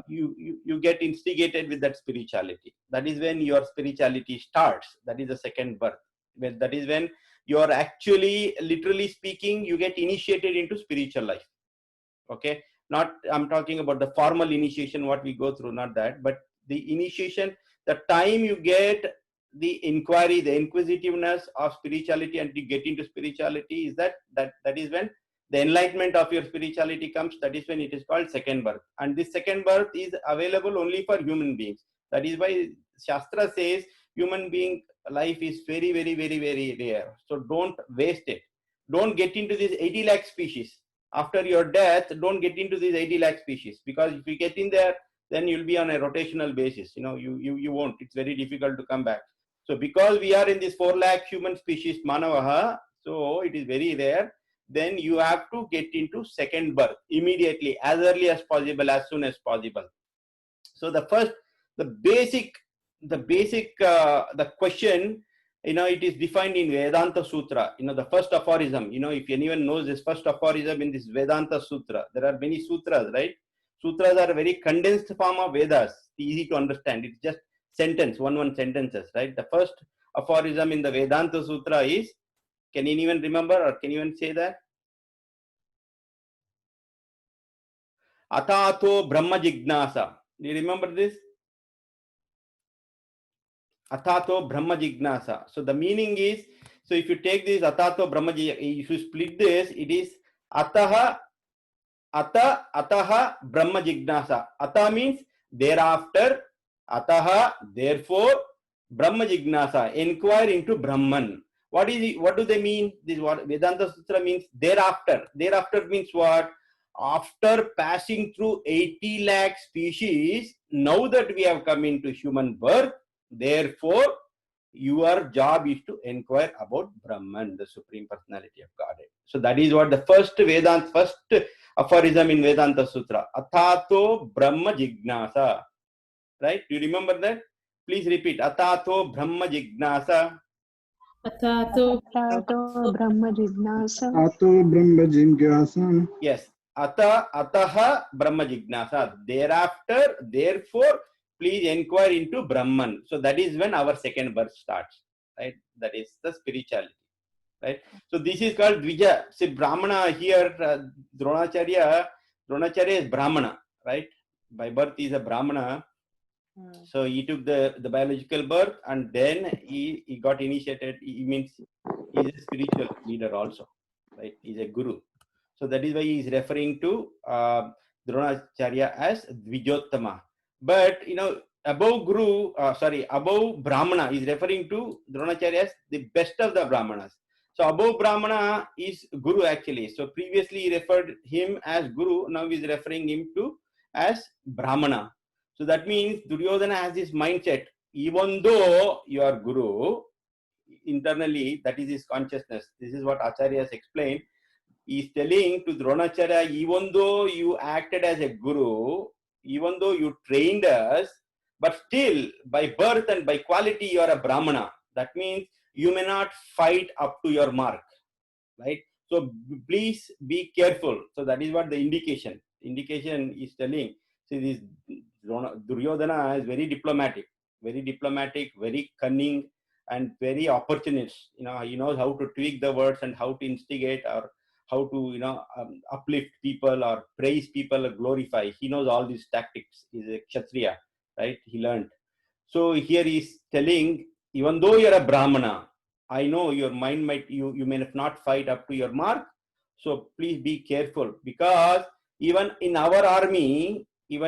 you get instigated with that spirituality. That is when your spirituality starts. That is the second birth. That is when you are actually, literally speaking, you get initiated into spiritual life. Okay. Not, I'm talking about the formal initiation, what we go through, not that, but the initiation, the time you get the inquiry, the inquisitiveness of spirituality and to get into spirituality is that is when the enlightenment of your spirituality comes. That is when it is called second birth. And this second birth is available only for human beings. That is why Shastra says human being life is very, very, very, very rare. So don't waste it. Don't get into this 80 lakh species. After your death, don't get into these 80 lakh species, because if you get in there, then you'll be on a rotational basis. You won't. It's very difficult to come back. So because we are in this 4 lakh human species, Manavaha, so it is very rare. Then you have to get into second birth immediately, as early as possible, as soon as possible. So the basic question, it is defined in Vedanta Sutra. The first aphorism, if anyone knows this first aphorism in this Vedanta Sutra, there are many sutras, right? Sutras are a very condensed form of Vedas, easy to understand. It's just one sentences, right? The first aphorism in the Vedanta Sutra is, can anyone remember or can anyone say that? Atato Brahma Jignasa. Do you remember this? Atato Brahma Jignasa. So the meaning is, so if you take this Atato Brahma Jignasa, if you split this, it is Ataha Brahma Jignasa. Ata means thereafter, Ataha, therefore, Brahma Jignasa, inquire into Brahman. What is it? What do they mean? This what Vedanta Sutra means. Thereafter. Thereafter means what? After passing through 80 lakh species, now that we have come into human birth, therefore, your job is to inquire about Brahman, the Supreme Personality of Godhead. So that is what the first Vedanta, first aphorism in Vedanta Sutra. Athato Brahma Jignasa. Right? Do you remember that? Please repeat. Athato Brahma Jignasa. Atato Brahma Jignasa. Ato Brahma Jignasa. Yes. Ataha Brahma Jignasa. Thereafter, therefore, please inquire into Brahman. So that is when our second birth starts. Right? That is the spirituality. Right? So this is called Dvija. See, Brahmana here, Dronacharya is Brahmana. Right? By birth he is a Brahmana. So he took the biological birth, and then he got initiated. He means he is a spiritual leader also, right? He's a guru. So that is why he is referring to Dronacharya as Dvijottama. But above above Brahmana is referring to Dronacharya as the best of the Brahmanas. So above Brahmana is Guru actually. So previously he referred him as Guru. Now he is referring him to as Brahmana. So that means Duryodhana has this mindset, even though you are Guru, internally, that is his consciousness. This is what Acharya has explained. He is telling to Dronacharya, even though you acted as a Guru, even though you trained us, but still, by birth and by quality, you are a Brahmana. That means you may not fight up to your mark, right? So please be careful. So that is what the indication is telling. See, this Duryodhana is very diplomatic, very cunning, and very opportunist. He knows how to tweak the words and how to instigate or how to uplift people or praise people or glorify. He knows all these tactics. He's a Kshatriya, right? He learned. So here he's telling, even though you're a Brahmana, I know your mind you may not fight up to your mark. So please be careful, because even in our army, there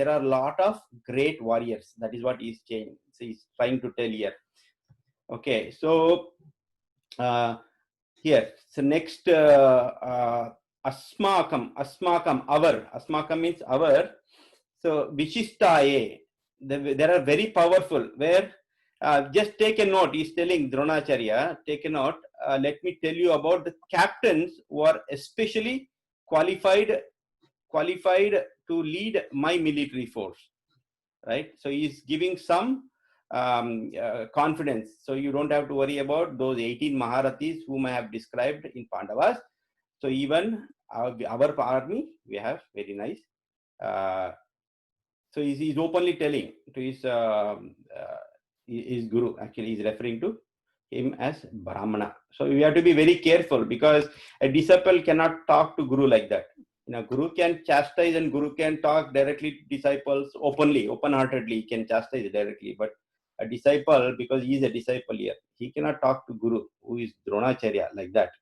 are a lot of great warriors. That is what he's saying. So he's trying to tell here. Okay, so here, so next, asmakam, our. Asmakam means our. So Vishishtaye, they are very powerful. Where just take a note. He's telling Dronacharya, take a note. Let me tell you about the captains who are especially qualified to lead my military force, right? So he's giving some confidence. So you don't have to worry about those 18 Maharathis whom I have described in Pandavas. So even our army, we have very nice. So he's openly telling to his guru. Actually, he's referring to him as Brahmana. So we have to be very careful, because a disciple cannot talk to guru like that. Guru can chastise and guru can talk directly to disciples open-heartedly. He can chastise directly, but a disciple, because he is a disciple here, he cannot talk to guru, who is Dronacharya, like that.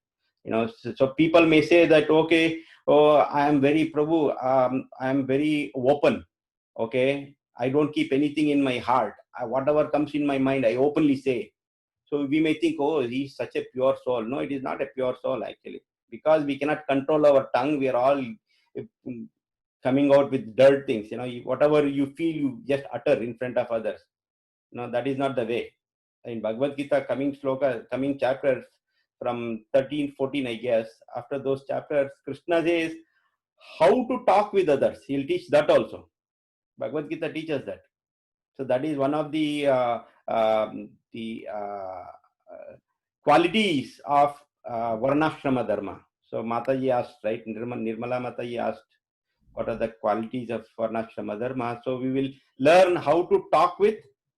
So people may say that, okay, oh, I am very Prabhu, I am very open. Okay, I don't keep anything in my heart. Whatever comes in my mind, I openly say. So we may think, oh, he is such a pure soul. No, it is not a pure soul actually. Because we cannot control our tongue, we are all coming out with dirt things. Whatever you feel, you just utter in front of others. That is not the way. In Bhagavad Gita, coming chapters from 13, 14, I guess, after those chapters, Krishna says how to talk with others. He'll teach that also. Bhagavad Gita teaches that. So that is one of the qualities of Varnashrama Dharma. So Mataji asked, right? Nirmala Mataji asked, what are the qualities of Varnashrama Dharma? So we will learn how to talk with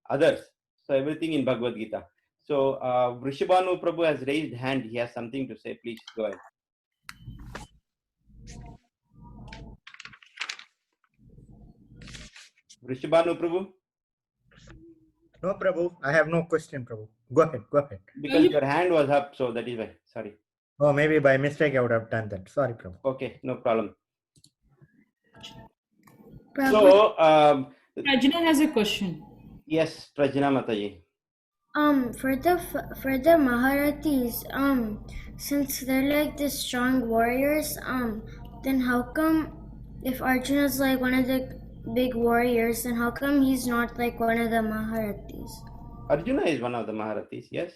others. So everything in Bhagavad Gita. So Vrishabhanu Prabhu has raised hand. He has something to say. Please go ahead. Vrishabhanu Prabhu? No, Prabhu. I have no question, Prabhu. Go ahead. Because your hand was up, so that is why. Sorry. Oh, maybe by mistake I would have done that. Sorry, Prabhu. Okay, no problem. Prabhu. So Prajna has a question. Yes, Prajna Mataji. For the Maharathis, since they're like the strong warriors, then how come if Arjuna's like one of the big warriors, then how come he's not like one of the Maharathis? Arjuna is one of the Maharathis, yes.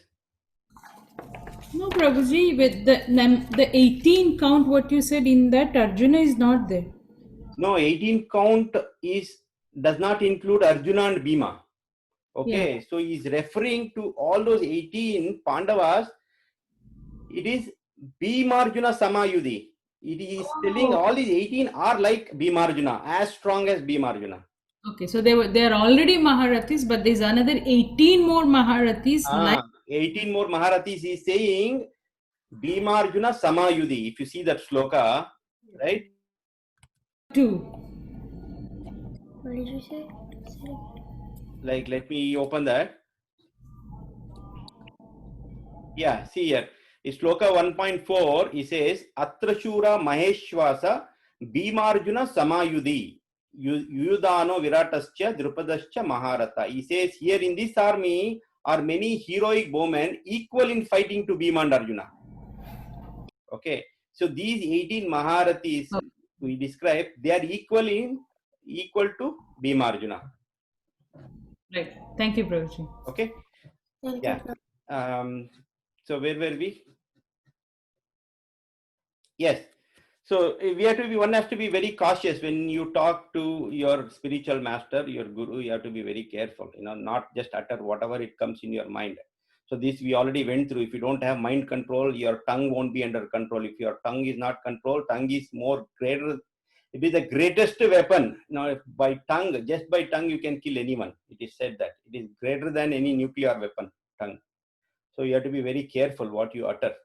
No, Prabhuji, with the 18 count, what you said in that, Arjuna is not there. No, 18 count does not include Arjuna and Bhima. Okay, so he's referring to all those 18 Pandavas. It is Bhimarjuna Samayudhi. It is telling all these 18 are like Bhimarjuna, as strong as Bhimarjuna. Okay, so they are already Maharathis, but there's another 18 more Maharathis. 18 more Maharathis is saying Bhimarjuna Samayudhi. If you see that sloka, right? 2. What did you say? Like, let me open that. Yeah, see here. In sloka 1.4, he says, Atrashura Maheshwasa Bhimarjuna Samayudhi. Yudano Viratascha Drupadascha Maharata. He says, here in this army are many heroic bowmen equal in fighting to Bhima and Arjuna. Okay, so these 18 Maharathis we describe, they are equal to Bhima Arjuna. Right. Thank you, Prabhuji. Okay. Yeah. So where were we? Yes. So one has to be very cautious when you talk to your spiritual master, your guru. You have to be very careful. Not just utter whatever it comes in your mind. So this we already went through. If you don't have mind control, your tongue won't be under control. If your tongue is not controlled, tongue is more greater. It is the greatest weapon. By tongue, just by tongue, you can kill anyone. It is said that it is greater than any nuclear weapon. Tongue. So you have to be very careful what you utter,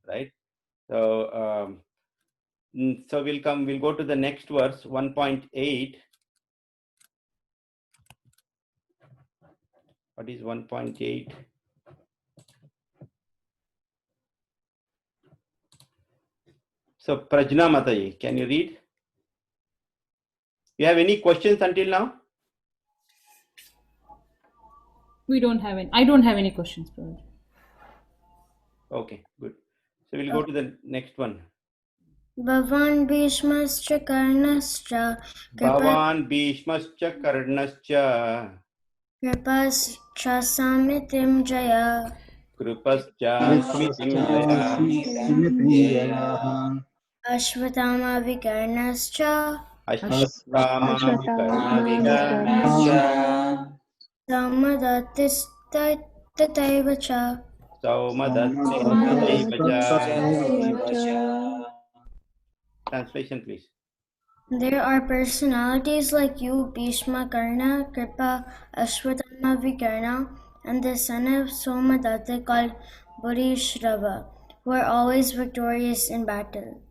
right? So we'll go to the next verse, 1.8. What is 1.8? So Prajna Mataji, can you read? You have any questions until now? We don't have any. I don't have any questions, Prabhuji. Okay, good. So we'll go to the next one. Bhavan Bhishmascha Karnascha Bhavan Bhishmascha Karnascha Kripascha Samitim Jaya Kripascha Samitim Jaya Ashvatama Vikarnascha Ashvatama Vikarnascha Samadattistaivacha Translation, please. There are personalities like you, Bhishma, Karna, Kripa, Ashwatthama, Vikarna, and the son of Somadatta called Bodhishrava, who are always victorious in battle.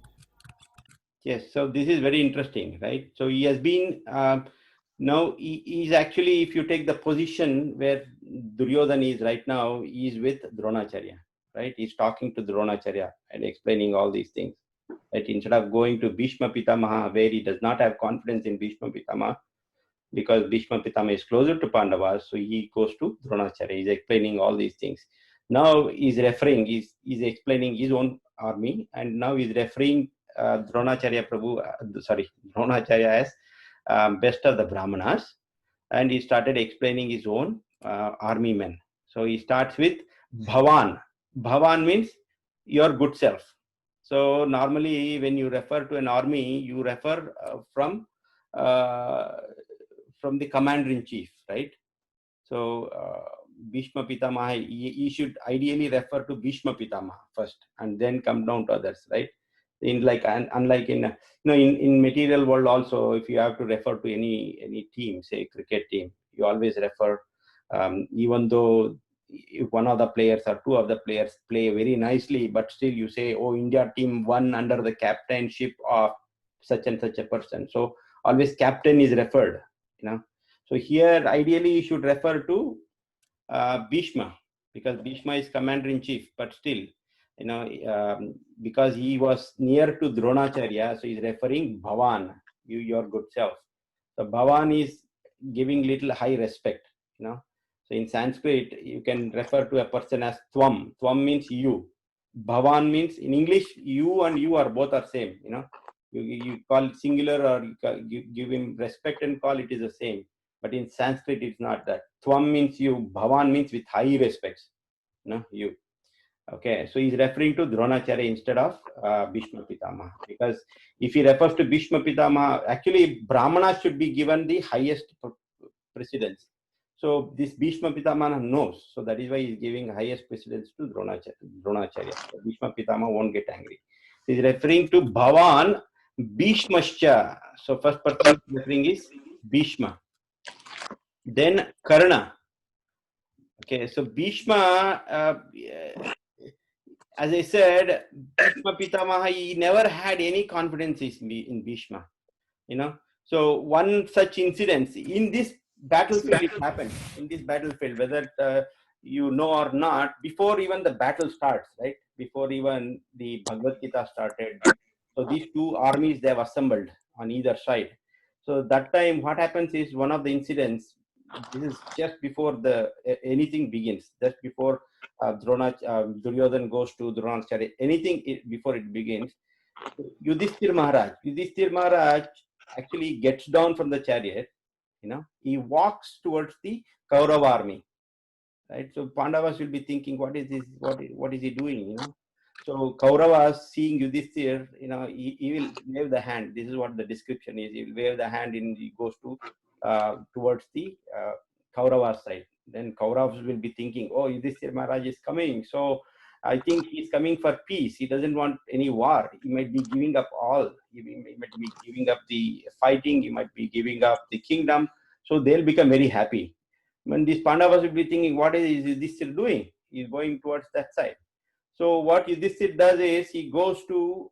Yes, so this is very interesting, right? So he has been, now he is actually, if you take the position where Duryodhana is right now, he is with Dronacharya, right? He's talking to Dronacharya and explaining all these things. That instead of going to Bhishma Pitamaha, where he does not have confidence in Bhishma Pitamaha, because Bhishma Pitamaha is closer to Pandavas, so he goes to Dronacharya. He's explaining all these things. Now he's referring, he's explaining his own army, and now he's referring Dronacharya as best of the Brahmanas, and he started explaining his own army men. So he starts with Bhavan. Bhavan means your good self. So normally when you refer to an army, you refer from the commander-in-chief, right? So Bhishma Pitamaha, he should ideally refer to Bhishma Pitamaha first and then come down to others, right? Unlike in material world also, if you have to refer to any team, say cricket team, you always refer, even though if one of the players or two of the players play very nicely, but still you say, oh, India team won under the captainship of such and such a person. So always captain is referred, So here ideally you should refer to Bhishma, because Bhishma is commander-in-chief, but still, because he was near to Dronacharya, so he's referring Bhavan, your good self. So Bhavan is giving little high respect, you know. So in Sanskrit, you can refer to a person as Tvam. Tvam means you. Bhavan means, in English, you and you are both are same, you know. You call it singular, or you give him respect and call it is the same. But in Sanskrit, it's not that. Tvam means you. Bhavan means with high respects, you know, you. Okay, so he's referring to Dronacharya instead of Bhishma Pitamaha, because if he refers to Bhishma Pitamaha, actually Brahmanas should be given the highest precedence. So this Bhishma Pitamaha knows, so that is why he's giving highest precedence to Dronacharya. So Bhishma Pitamaha won't get angry. He's referring to Bhavan Bhishmascha. So first person referring is Bhishma. Then Karna. Okay, so Bhishma, as I said, Bhishma Pitamaha, he never had any confidence in Bhishma, you know. So one such incident in this battlefield, it happened in this battlefield, whether you know or not, before even the battle starts, right? Before even the Bhagavad Gita started. So these two armies, they have assembled on either side. So that time, what happens is, one of the incidents, this is just before the anything begins, just before Duryodhan goes to Dronacharya, anything before it begins, Yudhishthir Maharaj actually gets down from the chariot, you know, he walks towards the Kaurava army, right? So Pandavas will be thinking, what is this, what is he doing, you know? So Kauravas, seeing Yudhishthir, you know, he will wave the hand. This is what the description is. He will wave the hand and he goes to towards the Kaurava side. Then Kauravas will be thinking, oh, Yudhishthir Maharaj is coming. So I think he's coming for peace. He doesn't want any war. He might be giving up all. He might be giving up the fighting. He might be giving up the kingdom. So they'll become very happy. When these Pandavas will be thinking, what is Yudhishthir doing? He's going towards that side. So what Yudhishthir does is, he goes to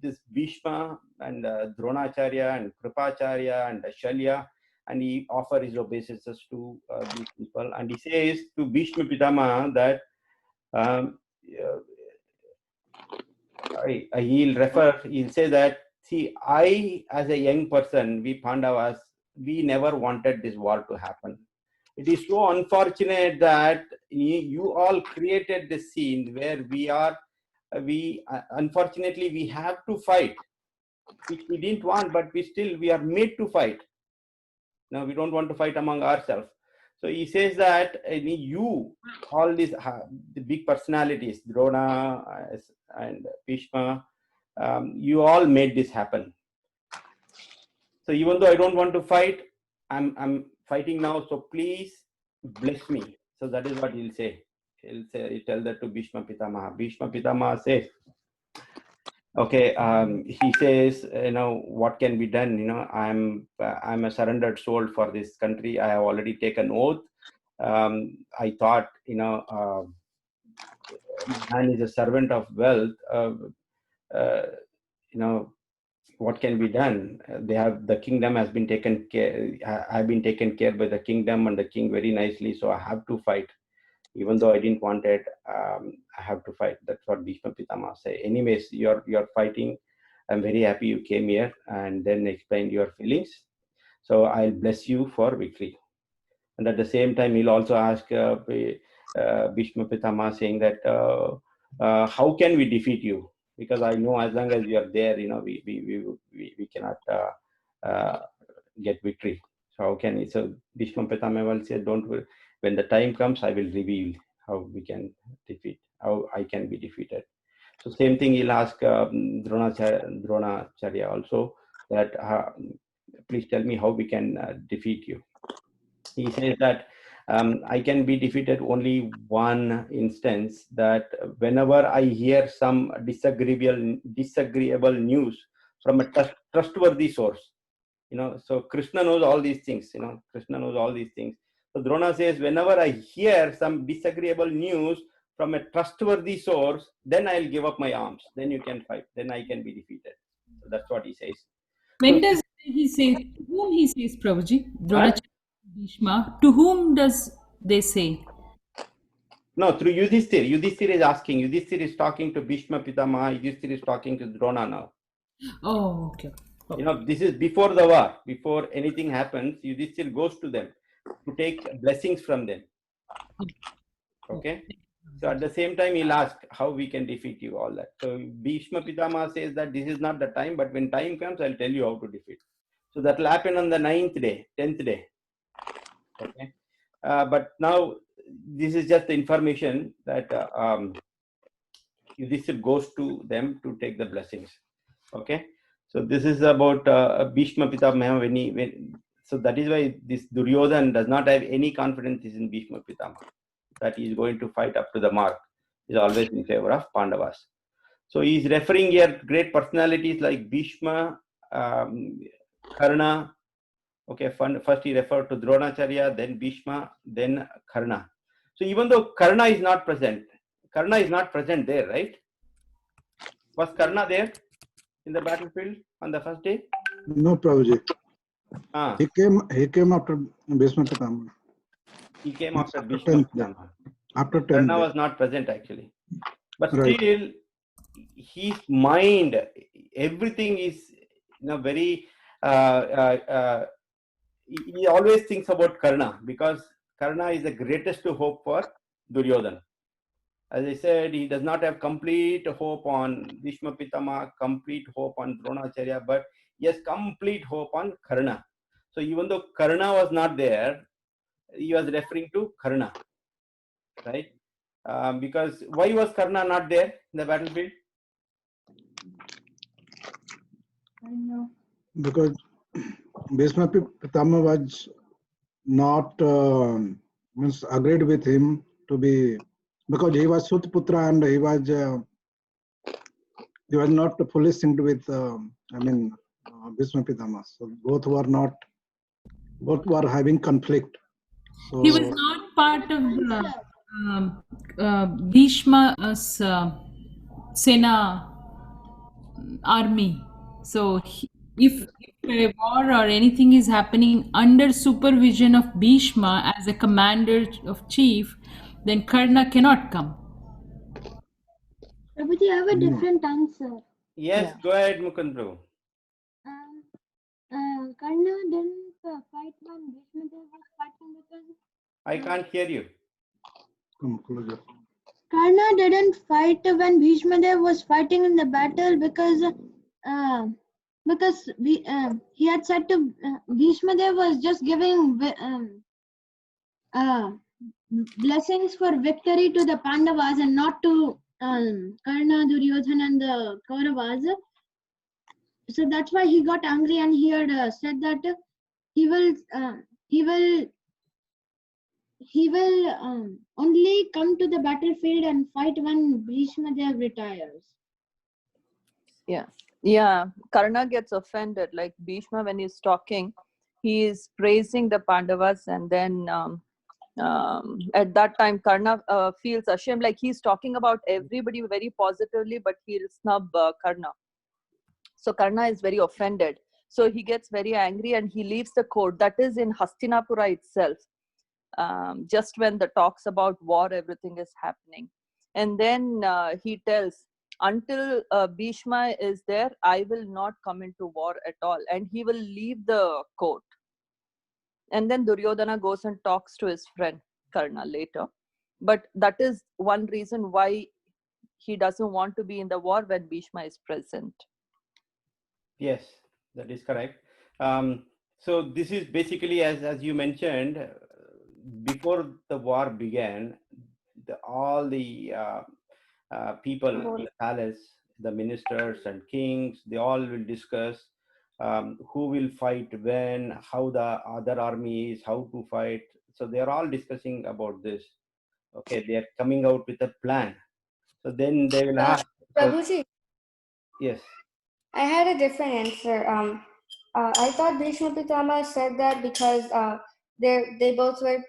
this Bhishma and Dronacharya and Kripacharya and Shalya, and he offers his obeisances to these people. And he says to Bhishma Pitamaha that he'll say that, see, I as a young person, we Pandavas, we never wanted this war to happen. It is so unfortunate that you all created this scene where unfortunately we have to fight, which we didn't want, but we are made to fight. Now we don't want to fight among ourselves. So he says that you, all these the big personalities, Drona and Bhishma, you all made this happen. So even though I don't want to fight, I'm fighting now. So please bless me. So that is what he'll say. He'll tell that to Bhishma Pitamaha. Bhishma Pitamaha says, okay, he says, you know, what can be done? You know, I'm a surrendered soul for this country. I have already taken oath. I thought, you know, man is a servant of wealth. You know, what can be done? The kingdom has been taken care. I've been taken care by the kingdom and the king very nicely. So I have to fight, even though I didn't want it. I have to fight. That's what Bhishma Pitamaha say. Anyways, you're fighting. I'm very happy you came here and then explained your feelings. So I'll bless you for victory. And at the same time, he'll also ask Bhishma Pitamaha, saying that how can we defeat you? Because I know as long as you are there, you know, we cannot get victory. So how can he? So Bhishma Pitamaha will say, don't worry. When the time comes, I will reveal how we can defeat, how I can be defeated. So same thing he'll ask Dronacharya also, that please tell me how we can defeat you. He says that I can be defeated only one instance, that whenever I hear some disagreeable news from a trustworthy source, you know. So Krishna knows all these things, you know. Krishna knows all these things. So Drona says, whenever I hear some disagreeable news from a trustworthy source, then I'll give up my arms. Then you can fight. Then I can be defeated. So that's what he says. When does he say, to whom he says, Prabhuji? Dronacharya, Bhishma, to whom does they say? No, through Yudhishthir. Yudhishthir is asking. Yudhishthir is talking to Bhishma Pitamaha. Yudhishthir is talking to Drona now. Oh, okay. You know, this is before the war. Before anything happens, Yudhishthir goes to them to take blessings from them. Okay. So at the same time, he'll ask how we can defeat you, all that. So Bhishma Pitama says that this is not the time, but when time comes, I'll tell you how to defeat. So that will happen on the 9th day, 10th day. Okay. But now this is just the information that Yudhishthir goes to them to take the blessings. Okay. So this is about Bhishma Pitama. So that is why this Duryodhan does not have any confidence in Bhishma Pitama, that he is going to fight up to the mark. He is always in favor of Pandavas. So he is referring here great personalities like Bhishma, Karna. Okay, first he referred to Dronacharya, then Bhishma, then Karna. So even though Karna is not present there, right? Was Karna there in the battlefield on the first day? No, Prabhuji. He came after Bhishma Pitama. He came after Bhishma Pitama. After 10th Karna day. was not present actually. But Right. still, his mind, everything is very. He always thinks about Karna, because Karna is the greatest hope for Duryodhana. As I said, he does not have complete hope on Bhishma Pitama, complete hope on Dronacharya, but he has complete hope on Karna. So even though Karna was not there, he was referring to Karna, right? Because why was Karna not there in the battlefield? Because Bhishma Pitama was not means agreed with him to be, because he was Sutputra and he was not fully synced with Bhishma Pitama. So both were having conflict. So He was not part of Bhishma's Sena army. So if a war or anything is happening under supervision of Bhishma as a commander of chief, then Karna cannot come. Prabhuji, I have a different answer. Yes, go ahead, Mukund Prabhu. Karna didn't fight when Bhishma was fighting because I can't hear you. come closer. Karna didn't fight when Bhishma was fighting in the battle because he had said to Bhishma was just giving blessings for victory to the Pandavas and not to Karna, Duryodhana and the Kauravas. So that's why he got angry and he had said that he will only come to the battlefield and fight when Bhishma retires. Yeah. Karna gets offended. Like Bhishma, when he's talking, he is praising the Pandavas, and then at that time, Karna feels ashamed. Like he's talking about everybody very positively, but he'll snub Karna. So Karna is very offended. So he gets very angry and he leaves the court. That is in Hastinapura itself. Just when the talks about war, everything is happening. And then he tells, until Bhishma is there, I will not come into war at all. And he will leave the court. And then Duryodhana goes and talks to his friend Karna later. But that is one reason why he doesn't want to be in the war when Bhishma is present. Yes, that is correct. So this is basically, as you mentioned, before the war began, all the people in the palace, the ministers and kings, they all will discuss who will fight when, how the other armies, how to fight. So they are all discussing about this. Okay, they are coming out with a plan. So then they will ask. Prabhuji, Yes. I had a different answer. I thought Bhishma Pitama said that because they both were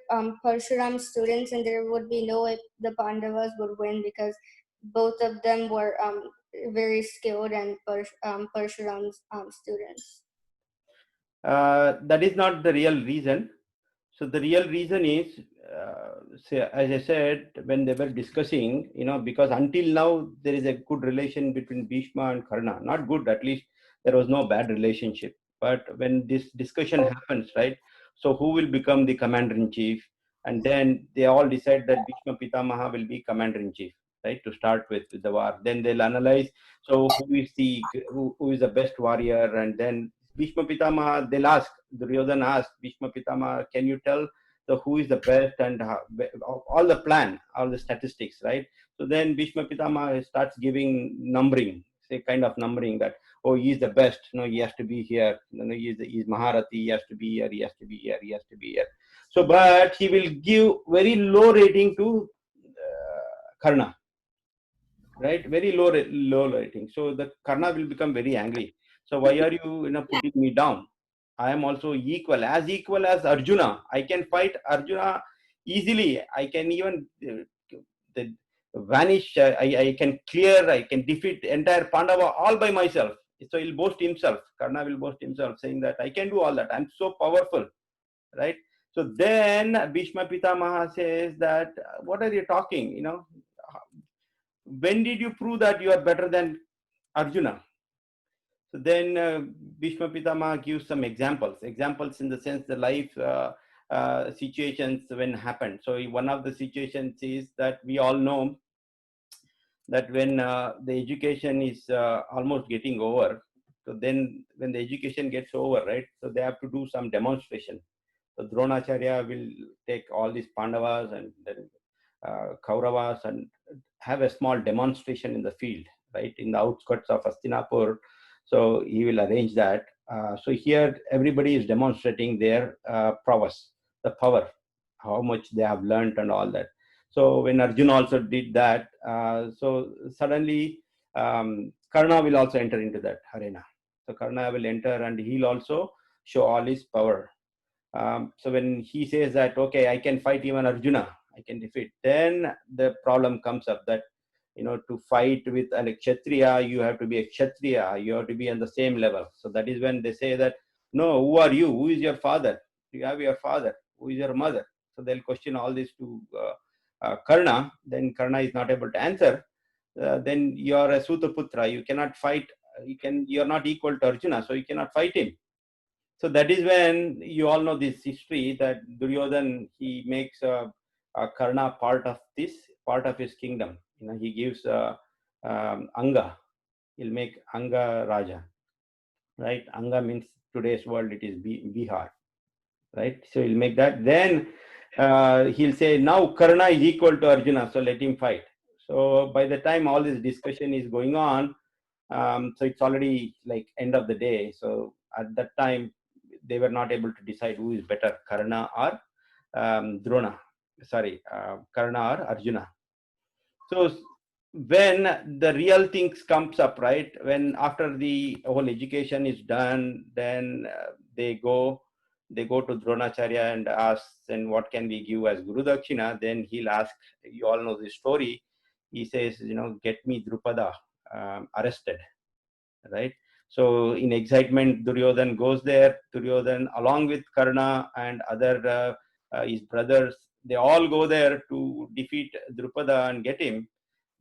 Parshuram's students, and there would be no way the Pandavas would win because both of them were very skilled and Parshuram's students. That is not the real reason. So the real reason is, as I said, when they were discussing, because until now there is a good relation between Bhishma and Karna. Not good, at least there was no bad relationship. But when this discussion happens, right, so who will become the commander-in-chief? And then they all decide that Bhishma Pitamaha will be commander-in-chief, right, to start with the war. Then they'll analyze, so who is the best warrior? And then Bhishma Pitamaha, they'll ask, Duryodhana asked Bhishma Pitamaha, can you tell who is the best, and all the plan, all the statistics, right? So then Bhishma Pitamaha starts giving numbering, say kind of numbering that, oh, he is the best, he has to be here, he is Maharathi, he has to be here, he has to be here, he has to be here. So, but he will give very low rating to Karna, right? Very low rating. So the Karna will become very angry. So why are you, putting me down? I am also equal as Arjuna. I can fight Arjuna easily. I can even vanish. I can clear. I can defeat entire Pandava all by myself. So he'll boast himself. Karna will boast himself, saying that I can do all that. I'm so powerful, right? So then Bhishma Pitamaha says that, what are you talking? When did you prove that you are better than Arjuna? So then Bhishma Pitamaha gives some examples in the sense the life situations when happened. So one of the situations is that we all know that when the education is almost getting over, so then when the education gets over, right, so they have to do some demonstration. So Dronacharya will take all these Pandavas and then Kauravas and have a small demonstration in the field, right, in the outskirts of Hastinapur. So he will arrange that. So here everybody is demonstrating their prowess, the power, how much they have learned and all that. So when Arjuna also did that, so suddenly Karna will also enter into that arena. So Karna will enter and he'll also show all his power. So when he says that, okay, I can fight even Arjuna, I can defeat, then the problem comes up that, to fight with a Kshatriya, you have to be a Kshatriya, you have to be on the same level. So that is when they say that, no, who are you? Who is your father? Do you have your father? Who is your mother? So they'll question all this to Karna. Then Karna is not able to answer. Then you are a Sutaputra. You cannot fight. You are not equal to Arjuna, so you cannot fight him. So that is when you all know this history that Duryodhan, he makes Karna part of his kingdom. He gives Anga. He'll make Anga Raja, right? Anga means today's world, it is Bihar, right? So he'll make that. Then he'll say, now Karna is equal to Arjuna, so let him fight. So by the time all this discussion is going on, so it's already like end of the day. So at that time, they were not able to decide who is better, Karna or Karna or Arjuna. So when the real things comes up, right, when after the whole education is done, then they go to Dronacharya and ask, and what can we give as Guru Dakshina? Then he'll ask, you all know the story. He says, get me Drupada arrested, right? So in excitement, Duryodhan goes there. Duryodhan, along with Karna and other his brothers, they all go there to defeat Drupada and get him.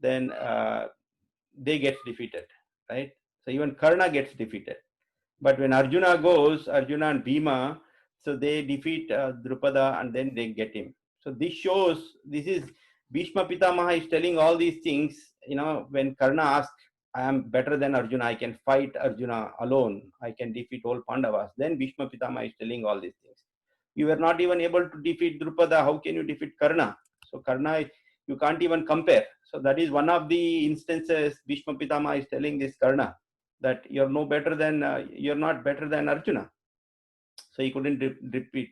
Then they get defeated, right? So even Karna gets defeated. But when Arjuna goes, Arjuna and Bhima, so they defeat Drupada and then they get him. So this shows, this is Bhishma Pitamaha is telling all these things. When Karna asks, I am better than Arjuna, I can fight Arjuna alone, I can defeat all Pandavas. Then Bhishma Pitamaha is telling all these things. You were not even able to defeat Drupada, how can you defeat Karna? So Karna, you can't even compare. So that is one of the instances Bhishma Pitamaha is telling this Karna, that you're not better than Arjuna. So he couldn't repeat.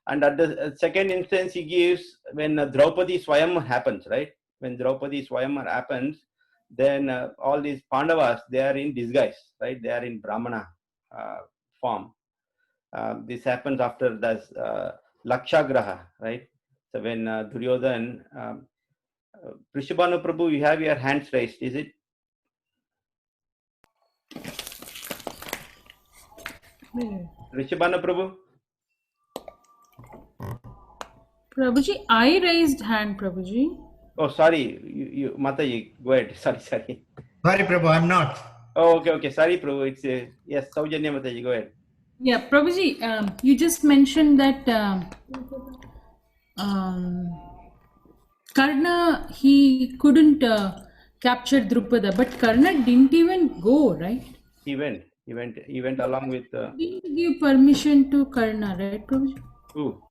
And at the second instance he gives, when Draupadi Swayamvar happens, right? When Draupadi Swayamvar happens, then all these Pandavas, they are in disguise, right? They are in Brahmana form. This happens after this Lakshagraha, right? So when Duryodhan, Prishabhanu Prabhu, you have your hands raised, is it? Prishabhanu Prabhu? Prabhuji, I raised hand, Prabhuji. Oh, sorry, you Mataji, go ahead. Sorry. Sorry, Prabhu, I'm not. Oh, okay. Sorry, Prabhu. It's yes, Saujanya Mataji. Go ahead. Yeah, Prabhuji, you just mentioned that Karna, he couldn't capture Drupada, but Karna didn't even go, right? He went along with He didn't give permission to Karna, right, Prabhuji? who?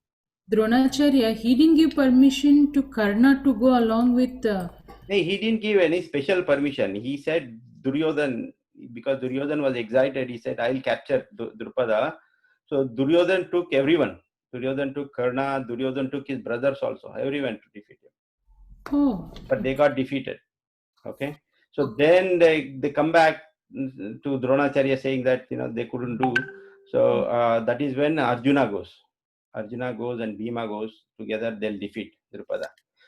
Dronacharya, he didn't give permission to Karna to go along with. Hey, he didn't give any special permission. He said Duryodhan, because Duryodhan was excited, he said, I'll capture Drupada. So Duryodhan took everyone. Duryodhan took Karna, Duryodhan took his brothers also, everyone to defeat him. Oh. But they got defeated. Okay. So then they come back to Dronacharya saying that they couldn't do. So that is when Arjuna goes. Arjuna goes and Bhima goes together, they'll defeat Drupada.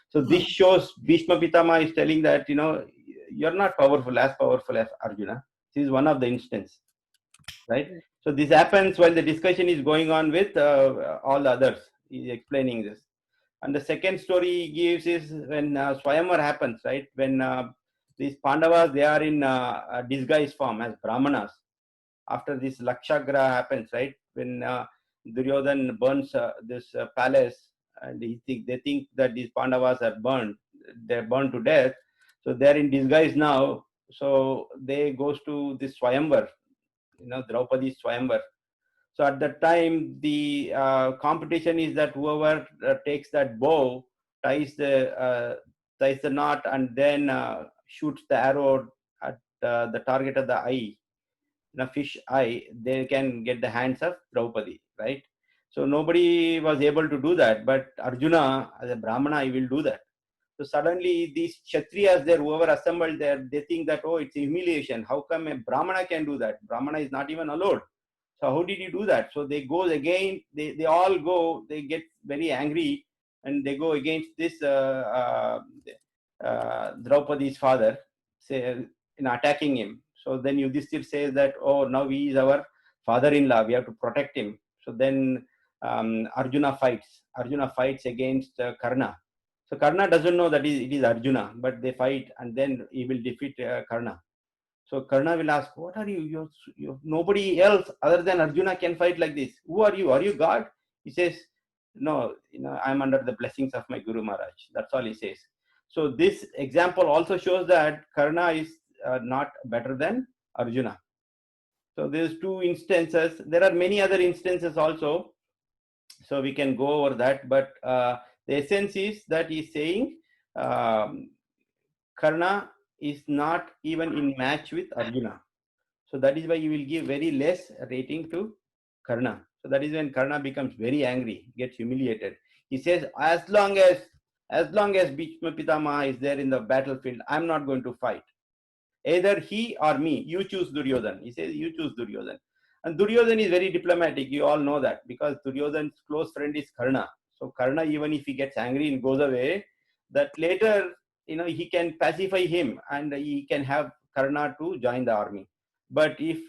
So this shows Bhishma Pitama is telling that you're not as powerful as Arjuna. This is one of the instances, right? So this happens while the discussion is going on with all the others. He's explaining this. And the second story he gives is when Swayamvar happens, right? When these Pandavas, they are in disguised form as Brahmanas. After this Lakshagra happens, right? When Duryodhan burns this palace, and they think that these Pandavas are burned. They're burned to death. So they're in disguise now. So they goes to this Swayamvar, Draupadi's Swayamvar. So at that time, the competition is that whoever takes that bow, ties the knot, and then shoots the arrow at the target of the eye, fish eye, they can get the hands of Draupadi, right? So nobody was able to do that, but Arjuna, as a Brahmana, he will do that. So suddenly these Kshatriyas there, whoever assembled there, they think that, oh, it's a humiliation. How come a Brahmana can do that? Brahmana is not even allowed. So how did he do that? So they go again, they all go, they get very angry, and they go against this Draupadi's father, say, attacking him. So then Yudhishthir says that, oh, now he is our father-in-law, we have to protect him. So then Arjuna fights. Arjuna fights against Karna. So Karna doesn't know that it is Arjuna, but they fight, and then he will defeat Karna. So Karna will ask, what are you? You're nobody else other than Arjuna can fight like this. Who are you? Are you God? He says, no, I'm under the blessings of my Guru Maharaj. That's all he says. So this example also shows that Karna is not better than Arjuna. So there's two instances. There are many other instances also. So we can go over that. But the essence is that he's saying Karna is not even in match with Arjuna. So that is why you will give very less rating to Karna. So that is when Karna becomes very angry, gets humiliated. He says, as long as Bhishma Pitamaha is there in the battlefield, I'm not going to fight. Either he or me. You choose Duryodhan. He says, you choose Duryodhan. And Duryodhan is very diplomatic. You all know that because Duryodhan's close friend is Karna. So Karna, even if he gets angry and goes away, that later, he can pacify him and he can have Karna to join the army. But if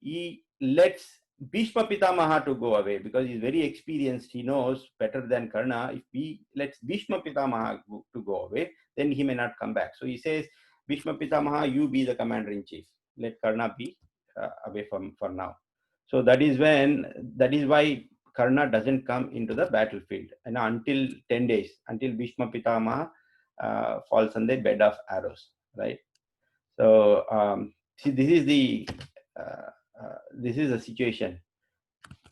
he lets Bhishma Pitamaha to go away, because he's very experienced, he knows better than Karna, if he lets Bhishma Pitamaha to go away, then he may not come back. So he says, Bhishma Pitamaha, you be the commander-in-chief. Let Karna be away for now. So that is why Karna doesn't come into the battlefield until 10 days, until Bhishma Pitamaha falls on the bed of arrows, right? So see, this is the situation.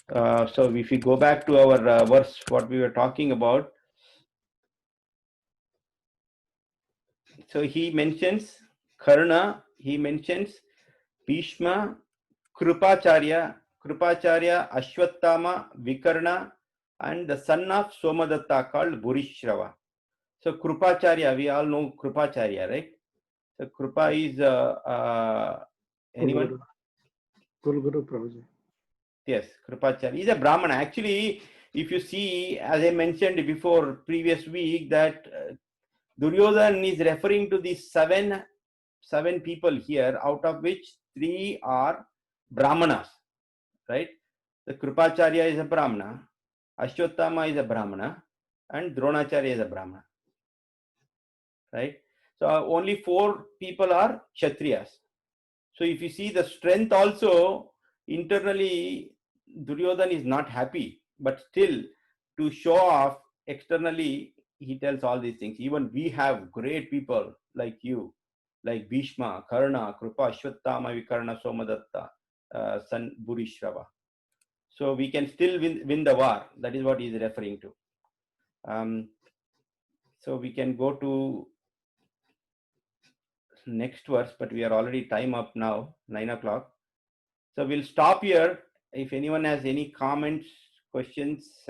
So if we go back to our verse, what we were talking about. So he mentions Karna, he mentions Bhishma, Krupacharya, Ashwattama, Vikarna, and the son of Somadatta called Bhurishrava. So Krupacharya, we all know Krupacharya, right? So Krupa is anyone? Kulguru Prabhuji. Yes, Krupacharya. He's a Brahmana. Actually, if you see, as I mentioned before previous week, that Duryodhan is referring to these seven people here, out of which 3 are Brahmanas, right? The Krupacharya is a Brahmana, Ashwattama is a Brahmana, and Dronacharya is a Brahmana, right? So only 4 people are Kshatriyas. So if you see the strength also, internally, Duryodhana is not happy, but still to show off externally, he tells all these things. Even we have great people like you, like Bhishma, Karna, Krupa, Ashwattama, Vikarna, Somadatta, San Burishrava. So we can still win the war. That is what he is referring to. So we can go to next verse, but we are already time up now, 9 o'clock. So we'll stop here. If anyone has any comments, questions,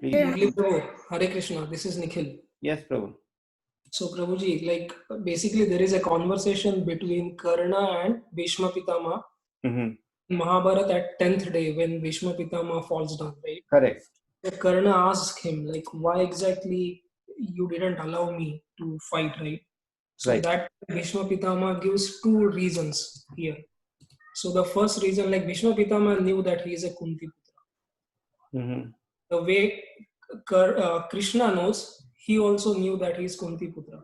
please. Murli Prabhu, Hare Krishna, this is Nikhil. Yes, Prabhu. So Prabhuji, like basically there is a conversation between Karna and Bhishma Pitama in Mahabharata at 10th day when Bhishma Pitama falls down, right? Correct. So Karna asks him like, why exactly you didn't allow me to fight, right? So Right. that Bhishma Pitama gives two reasons here. So the first reason, like Bhishma Pitama knew that he is a Kunti Putra. The way Krishna knows, he also knew that he is Kunti Putra.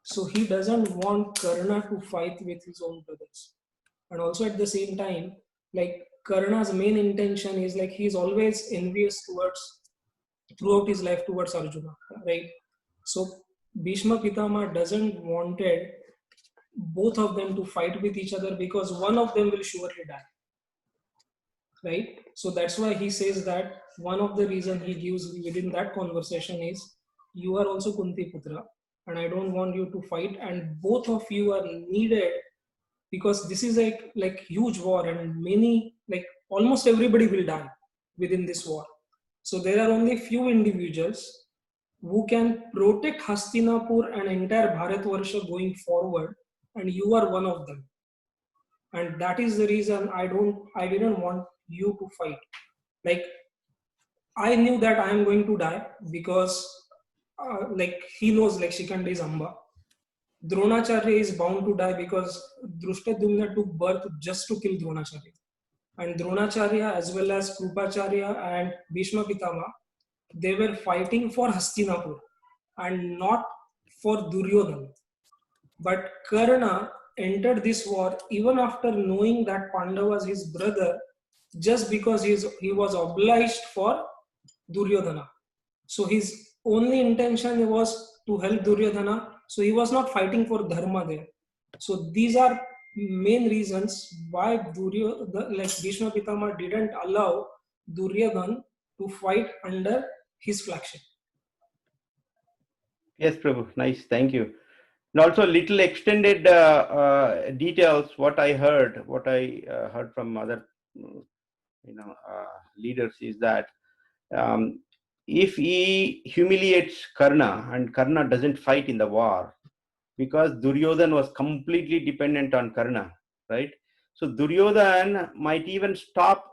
So he doesn't want Karna to fight with his own brothers. And also at the same time, like Karna's main intention is like he's always envious throughout his life towards Arjuna, right? So Bhishma Pitama doesn't wanted both of them to fight with each other because one of them will surely die, right? So that's why he says that one of the reason he gives within that conversation is you are also Kunti Putra and I don't want you to fight, and both of you are needed because this is like huge war and many, like almost everybody will die within this war. So there are only few individuals who can protect Hastinapur and entire Bharatvarsha going forward, and you are one of them. And that is the reason I didn't want you to fight. Like I knew that I am going to die because like he knows like Shikandi is Amba. Dronacharya is bound to die because Drushtadumna took birth just to kill Dronacharya. And Dronacharya as well as Krupacharya and Bhishma Pitama, they were fighting for Hastinapur and not for Duryodhana. But Karna entered this war even after knowing that Pandava was his brother, just because he was obliged for Duryodhana. So his only intention was to help Duryodhana. So he was not fighting for Dharma there. So these are main reasons why Bhishma Pitama didn't allow Duryodhana to fight under his flagship. Yes, Prabhu. Nice. Thank you. And also little extended details. What I heard from other leaders is that if he humiliates Karna and Karna doesn't fight in the war, because Duryodhana was completely dependent on Karna, right? So Duryodhana might even stop,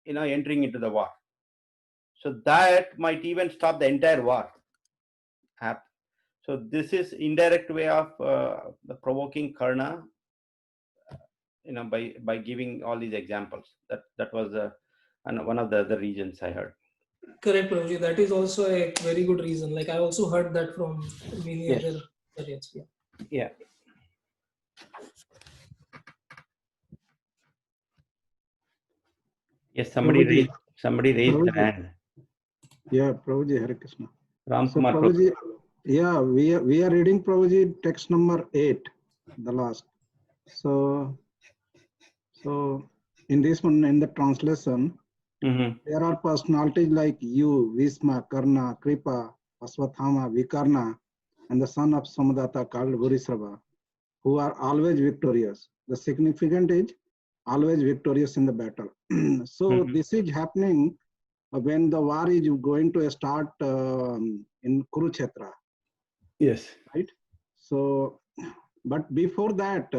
entering into the war. So that might even stop the entire war. So this is indirect way of provoking Karna, by giving all these examples. That was one of the other reasons I heard. Correct, Prabhuji. That is also a very good reason. Like I also heard that from many other areas. Yeah. Yes, somebody raised their hand. Yeah, Prabhuji, Hare Krishna. Ram Kumar. So, Prabhuji, yeah, we are reading Prabhuji text number 8, the last. So in this one, in the translation, there are personalities like you, Bhishma, Karna, Kripa, Aswathama, Vikarna, and the son of Somadatta called Burisrava, who are always victorious. The significant is always victorious in the battle. So this is happening when the war is going to start in Kurukshetra. Yes. Right. So, but before that,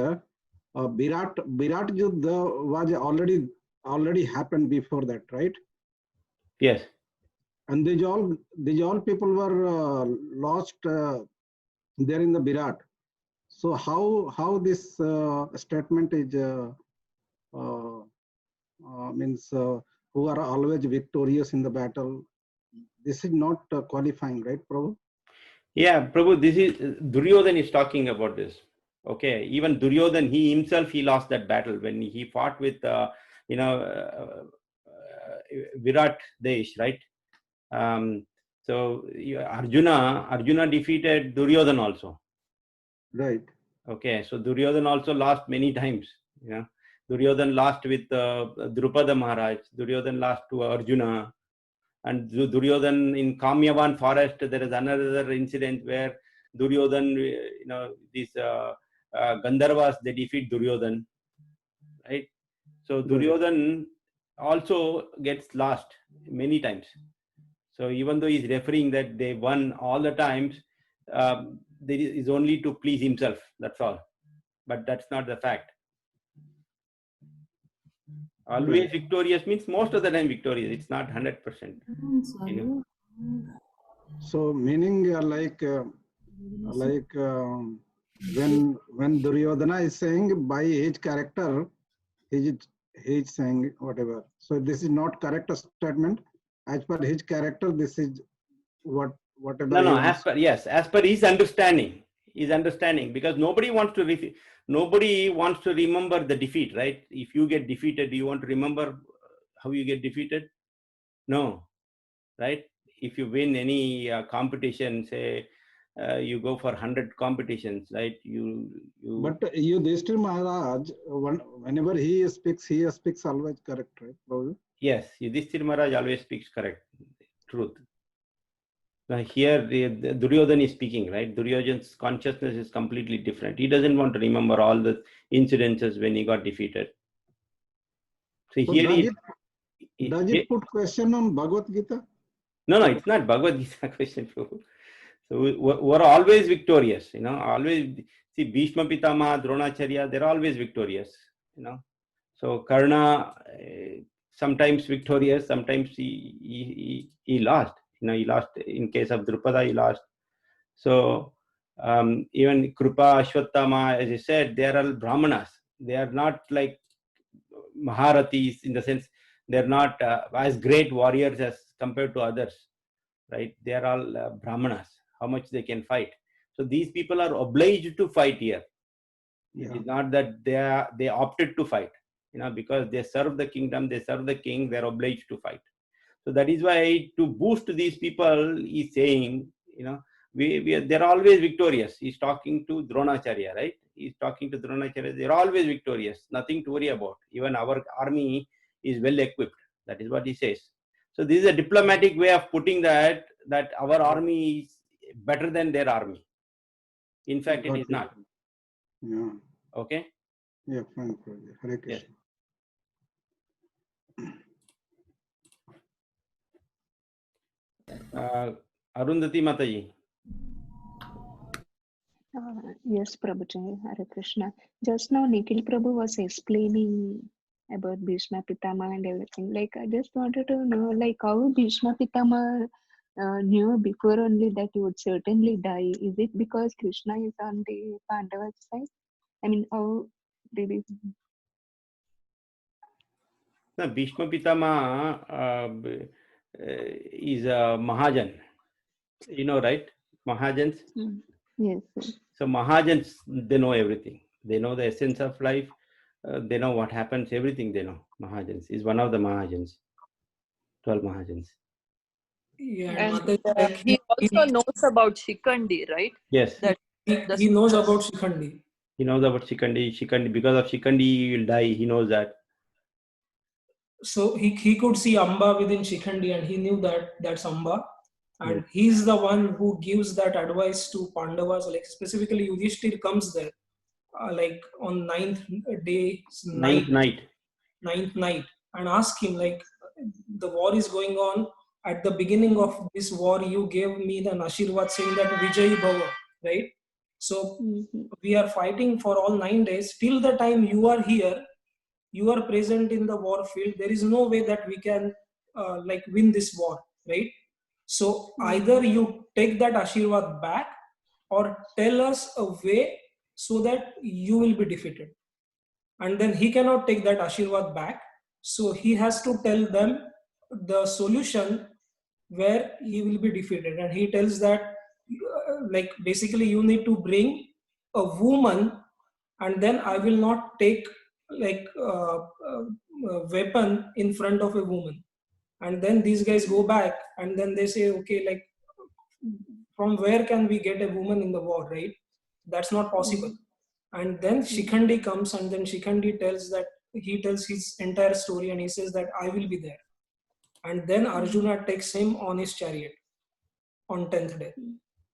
Virat Yuddha was already happened before that, right? Yes. And these all people were lost there in the Virat. So how this statement is means who are always victorious in the battle? This is not qualifying, right, Prabhu? Yeah, Prabhu. This is Duryodhana is talking about this. Okay, even Duryodhan, he himself, he lost that battle when he fought with, Virat Desh, right? So Arjuna defeated Duryodhan also. Right. Okay, so Duryodhan also lost many times. Duryodhan lost with Drupada Maharaj. Duryodhan lost to Arjuna. And Duryodhan in Kamyavan forest, there is another incident where Duryodhan, these Gandharvas, they defeat Duryodhan, right? So Duryodhan also gets lost many times. So even though he's referring that they won all the times, there is only to please himself. That's all. But that's not the fact. Always victorious means most of the time victorious. It's not 100%. So meaning when Duryodhana is saying by his character, he is saying whatever. So this is not correct statement. As per his character, this is whatever. No. As per his understanding. His understanding, because nobody wants to remember the defeat, right? If you get defeated, do you want to remember how you get defeated? No, right? If you win any competition, say you go for 100 competitions, right? But Yudhishthir Maharaj, whenever he speaks always correct, right? Probably. Yes, Yudhishthir Maharaj always speaks correct, truth. Here, the Duryodhan is speaking, right? Duryodhan's consciousness is completely different. He doesn't want to remember all the incidences when he got defeated. So here does it put question on Bhagavad Gita? No, it's not Bhagavad Gita question. So we're always victorious, always. See, Bhishma Pitamaha, Dronacharya, they're always victorious, So Karna, sometimes victorious, sometimes he lost. He lost in case of Drupada, he lost. So even Krupa, Ashwatthama, as I said, they are all Brahmanas. They are not like Maharathis in the sense they're not as great warriors as compared to others, right? They are all Brahmanas. How much they can fight. So these people are obliged to fight here. It is not that they opted to fight, because they serve the kingdom, they serve the king, they're obliged to fight. So that is why to boost these people, he's saying, they're always victorious. He's talking to Dronacharya, right? He's talking to Dronacharya. They're always victorious. Nothing to worry about. Even our army is well equipped. That is what he says. So this is a diplomatic way of putting that our army is better than their army. In fact, it is not. Yeah. Okay? Yeah, fine. Hare Krishna. Yes. Arundhati Mataji. Yes, Prabhuji, Hare Krishna. Just now, Nikhil Prabhu was explaining about Bhishma Pitama and everything. Like, I just wanted to know, like, how Bhishma Pitama knew before only that he would certainly die. Is it because Krishna is on the Pandava side? I mean, how did it? No, Bhishma Pitama is a Mahajan. Right? Mahajans. Yes. So Mahajans, they know everything. They know the essence of life. They know what happens. Everything they know. Mahajans is one of the Mahajans. 12 Mahajans. Yeah, And he also knows about Shikandi, right? Yes. That he knows about Shikandi. He knows about Shikandi. Because of Shikandi, he will die. He knows that. So he could see Amba within Shikandi, and he knew that that's Amba. And he's the one who gives that advice to Pandavas. Like specifically, Yudhishthir comes there, like on ninth night, and ask him like, the war is going on. At the beginning of this war, you gave me the Ashirwad saying that Vijay Bhava, right? So we are fighting for all 9 days. Till the time you are here, you are present in the war field. There is no way that we can like win this war, right? So either you take that Ashirwad back or tell us a way so that you will be defeated. And then he cannot take that Ashirwad back. So he has to tell them the solution where he will be defeated. And he tells that like basically you need to bring a woman and then I will not take like a weapon in front of a woman. And then these guys go back and then they say, okay, like from where can we get a woman in the war, right? That's not possible. And then Shikhandi comes, and then Shikhandi tells his entire story, and he says that I will be there. And then Arjuna takes him on his chariot on 10th day.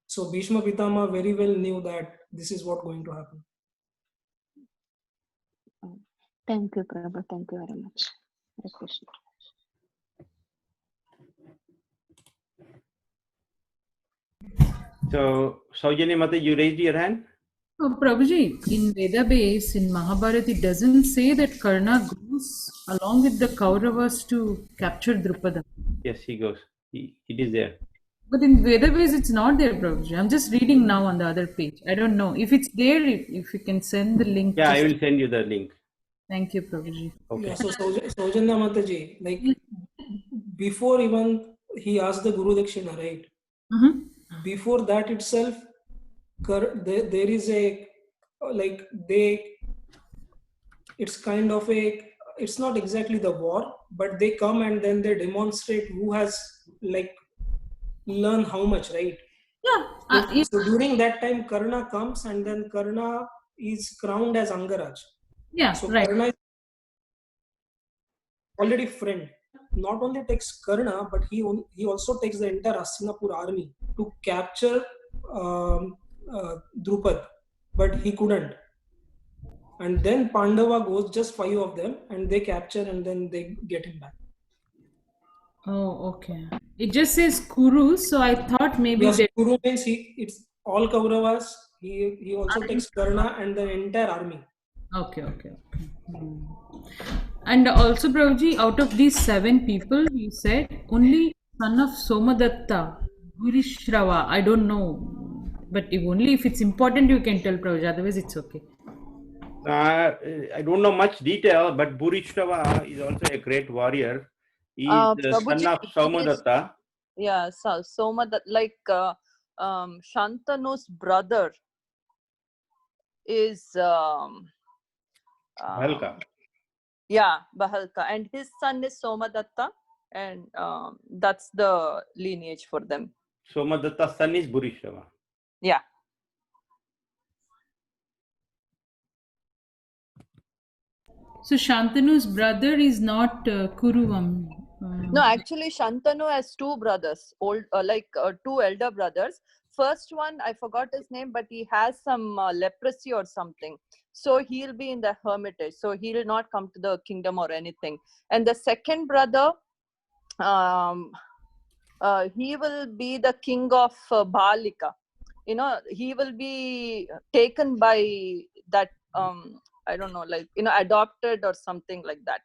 So Bhishma Pitama very well knew that this is what going to happen. Thank you, Prabhu. Thank you very much. Hare Krishna. So, Saujanya Mata, you raised your hand? Oh, Prabhuji, in Veda base, in Mahabharata, it doesn't say that Karna goes along with the Kauravas to capture Drupada. Yes, he goes. It is there. But in Veda base, it's not there, Prabhuji. I'm just reading now on the other page. I don't know. If it's there, if you can send the link. Yeah, I will send you the link. Thank you, Prabhuji. Okay. Yeah, so Saujanya Mataji, like before even he asked the Guru Dakshina, right? Before that itself, there is a like it's kind of it's not exactly the war, but they come and then they demonstrate who has like learned how much, right? Yeah. So during that time, Karna comes, and then Karna is crowned as Angaraj. Yeah, so right. Karna is already friend. Not only takes Karna, but he also takes the entire Hastinapur army to capture Drupad, but he couldn't. And then Pandava goes, just 5 of them, and they capture, and then they get him back. Oh, okay. It just says Kuru, so I thought maybe Yes, Kuru means it's all Kauravas. He also takes Karna and the entire army. Okay. And also, Prabhuji, out of these 7 people, you said only son of Somadatta, Gurishrava. I don't know, but if it's important, you can tell, Prabhuji. Otherwise, it's okay. I don't know much detail, but Burishrava is also a great warrior. He is the son of Somadatta. Yeah, so Somadatta, like Shantanu's brother is Bahalka. Yeah, Bahalka, and his son is Somadatta, and that's the lineage for them. Somadatta's son is Burishrava. Yeah. So Shantanu's brother is not Kuruvam. No, actually, Shantanu has 2 brothers, two elder brothers. First one, I forgot his name, but he has some leprosy or something. So he'll be in the hermitage. So he'll not come to the kingdom or anything. And the second brother, he will be the king of Balika. He will be taken by that, I don't know, adopted or something like that.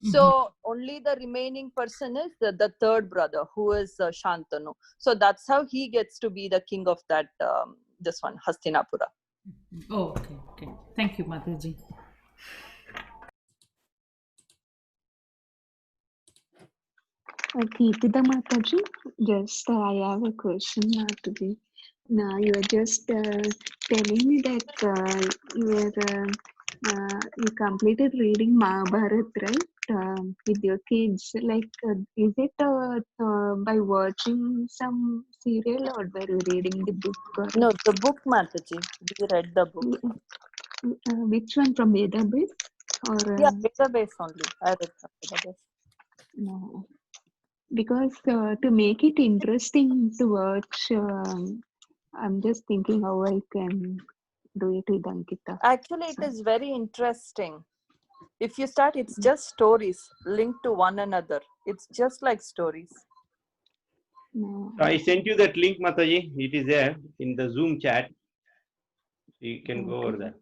So only the remaining person is the third brother, who is Shantanu. So that's how he gets to be the king of that, this one, Hastinapura. Oh, okay. Thank you, Mataji. Kirtida Mataji, just I have a question, Mataji. Now you are just telling me that you completed reading Mahabharata, right? With your kids. Like, is it by watching some serial or by reading the book? No, the book, Mataji. We read the book. Which one, from Vedabase? Yeah, Vedabase only. I read from Vedabase. No. Because to make it interesting to watch, I'm just thinking how I can do it with Ankita. Actually, it is very interesting. If you start, it's just stories linked to one another. It's just like stories. No. I sent you that link, Mataji. It is there in the Zoom chat. You can go over there.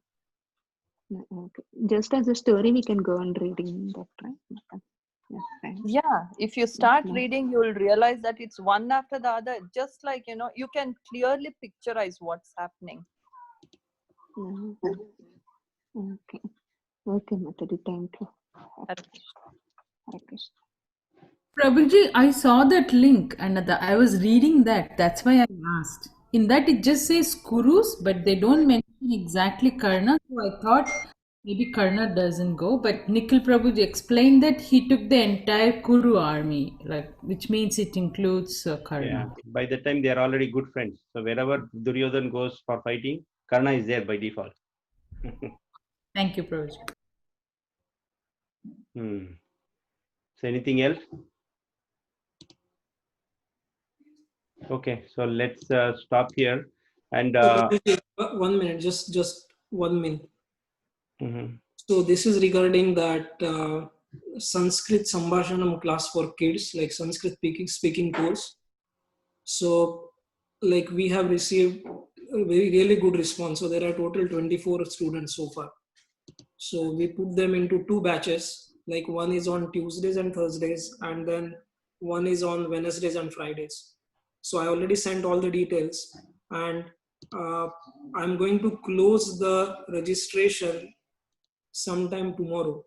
Okay. Just as a story, we can go on reading that, right? Yeah, if you start reading, you will realize that it's one after the other. Just like, you can clearly picturize what's happening. Okay, Mataji, thank you. Hare Krishna. Prabhuji, I saw that link and I was reading that. That's why I asked. In that, it just says Kurus, but they don't mention exactly Karna. So I thought maybe Karna doesn't go, but Nikhil Prabhuji explained that he took the entire Kuru army, like which means it includes Yeah. Karna. By the time they are already good friends. So wherever Duryodhan goes for fighting, Karna is there by default. Thank you, Prabhuji. So anything else? Okay, so let's stop here. And So, Prabhuji, 1 minute, just 1 minute. So this is regarding that Sanskrit Sambhashanam class for kids, like Sanskrit speaking course. So like we have received a very really good response. So there are total 24 students so far. So we put them into 2 batches. Like one is on Tuesdays and Thursdays, and then one is on Wednesdays and Fridays. So I already sent all the details, and I'm going to close the registration sometime tomorrow.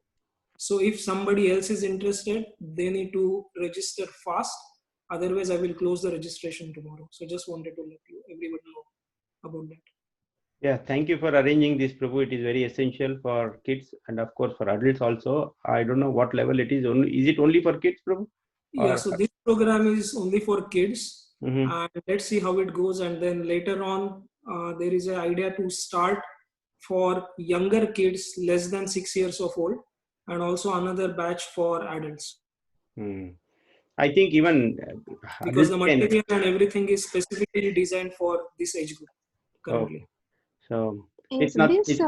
So if somebody else is interested, they need to register fast. Otherwise, I will close the registration tomorrow. So just wanted to let everyone know about that. yeah, thank you for arranging this, Prabhu. It is very essential for kids and of course for adults also. I don't know what level it is. Is it only for kids, Prabhu? Yeah, so this program is only for kids, and let's see how it goes. And then later on, there is an idea to start for younger kids less than 6 years of old, and also another batch for adults. I think even Because the adults material and everything is specifically designed for this age group currently. So Is it's not. this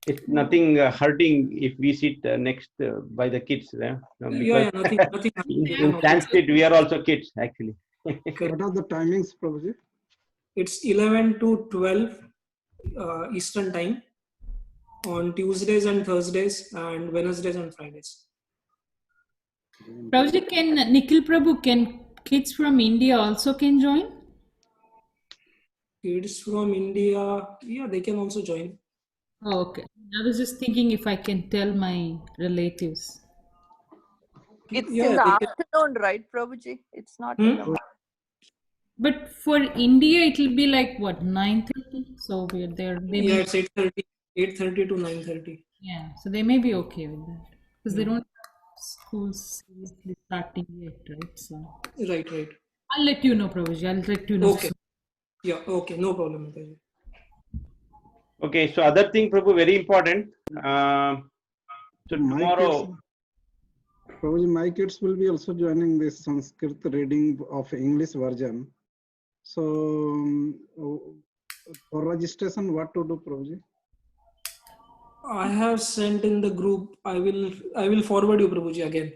It's nothing hurting if we sit next by the kids, because Nothing. in Sanskrit we are also kids actually. What are the timings, Prabhuji? It's 11 to 12 Eastern time on Tuesdays and Thursdays and Wednesdays and Fridays. Prabhuji, can Nikhil Prabhu, can kids from India also can join? Kids from India, yeah, they can also join. Oh, okay. I was just thinking if I can tell my relatives. It's in the afternoon, right, Prabhuji? It's not in the morning. But for India, it will be like what, 9:30? So we're there. It's 8:30 to 9:30. Yeah, so they may be okay with that because they don't have schools seriously starting yet, right? So Right. I'll let you know, Prabhuji. I'll let you know. Okay. Yeah. Okay. No problem. Okay. So other thing, Prabhu, very important. So tomorrow. Prabhuji, my kids will be also joining this Sanskrit reading of English version. So for registration, what to do, Prabhuji? I have sent in the group. I will forward you, Prabhuji, again.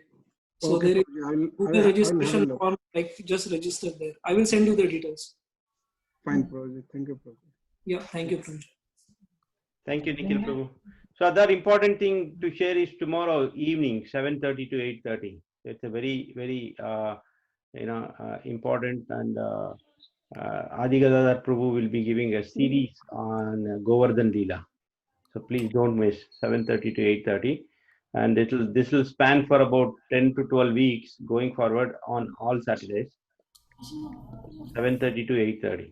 So Okay, there is Prabhuji, Google registration form. Like just register there. I will send you the details. Fine, Prabhuji. Thank you, Prabhuji. Yeah. Thank you, Prabhuji. Thank you, Nikhil Prabhu. So other important thing to share is tomorrow evening, 7:30 to 8:30. It's a very, very important, and Adi Gadadhar Prabhu will be giving a series on Govardhan Leela. So please don't miss 7:30 to 8:30, and this will span for about 10 to 12 weeks going forward on all Saturdays, 7:30 to 8:30.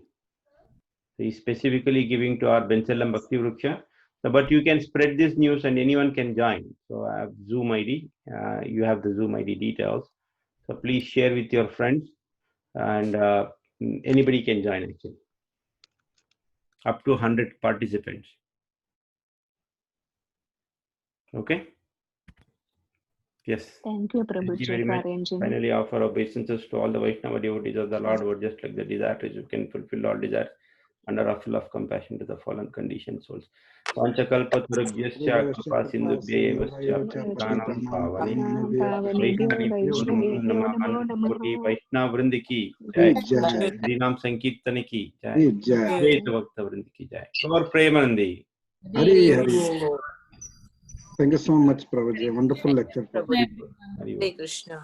So he's specifically giving to our Bensalam Bhakti Vruksha. So, but you can spread this news and anyone can join. So I have Zoom ID. You have the Zoom ID details. So please share with your friends, and anybody can join actually. Up to 100 participants. Okay. Yes. Thank you, Thank you Prabhuji, very for much. arranging. Finally, offer obeisances to all the Vaishnava devotees of the Lord, who are just like the desires, who can fulfill all desires under a full of compassion to the fallen conditioned souls. Panchakalpatarubhyascha kripasindubhyevascha pranam pavane Vaishnavibhyo namo Koti Vaishnava Vrind ki jai. Shri Nam Sankirtan ki jai. Jai Bhakta Vrind ki jai. Gaur Premanandi. Thank you so much, Prabhuji. Wonderful lecture. Hare Krishna.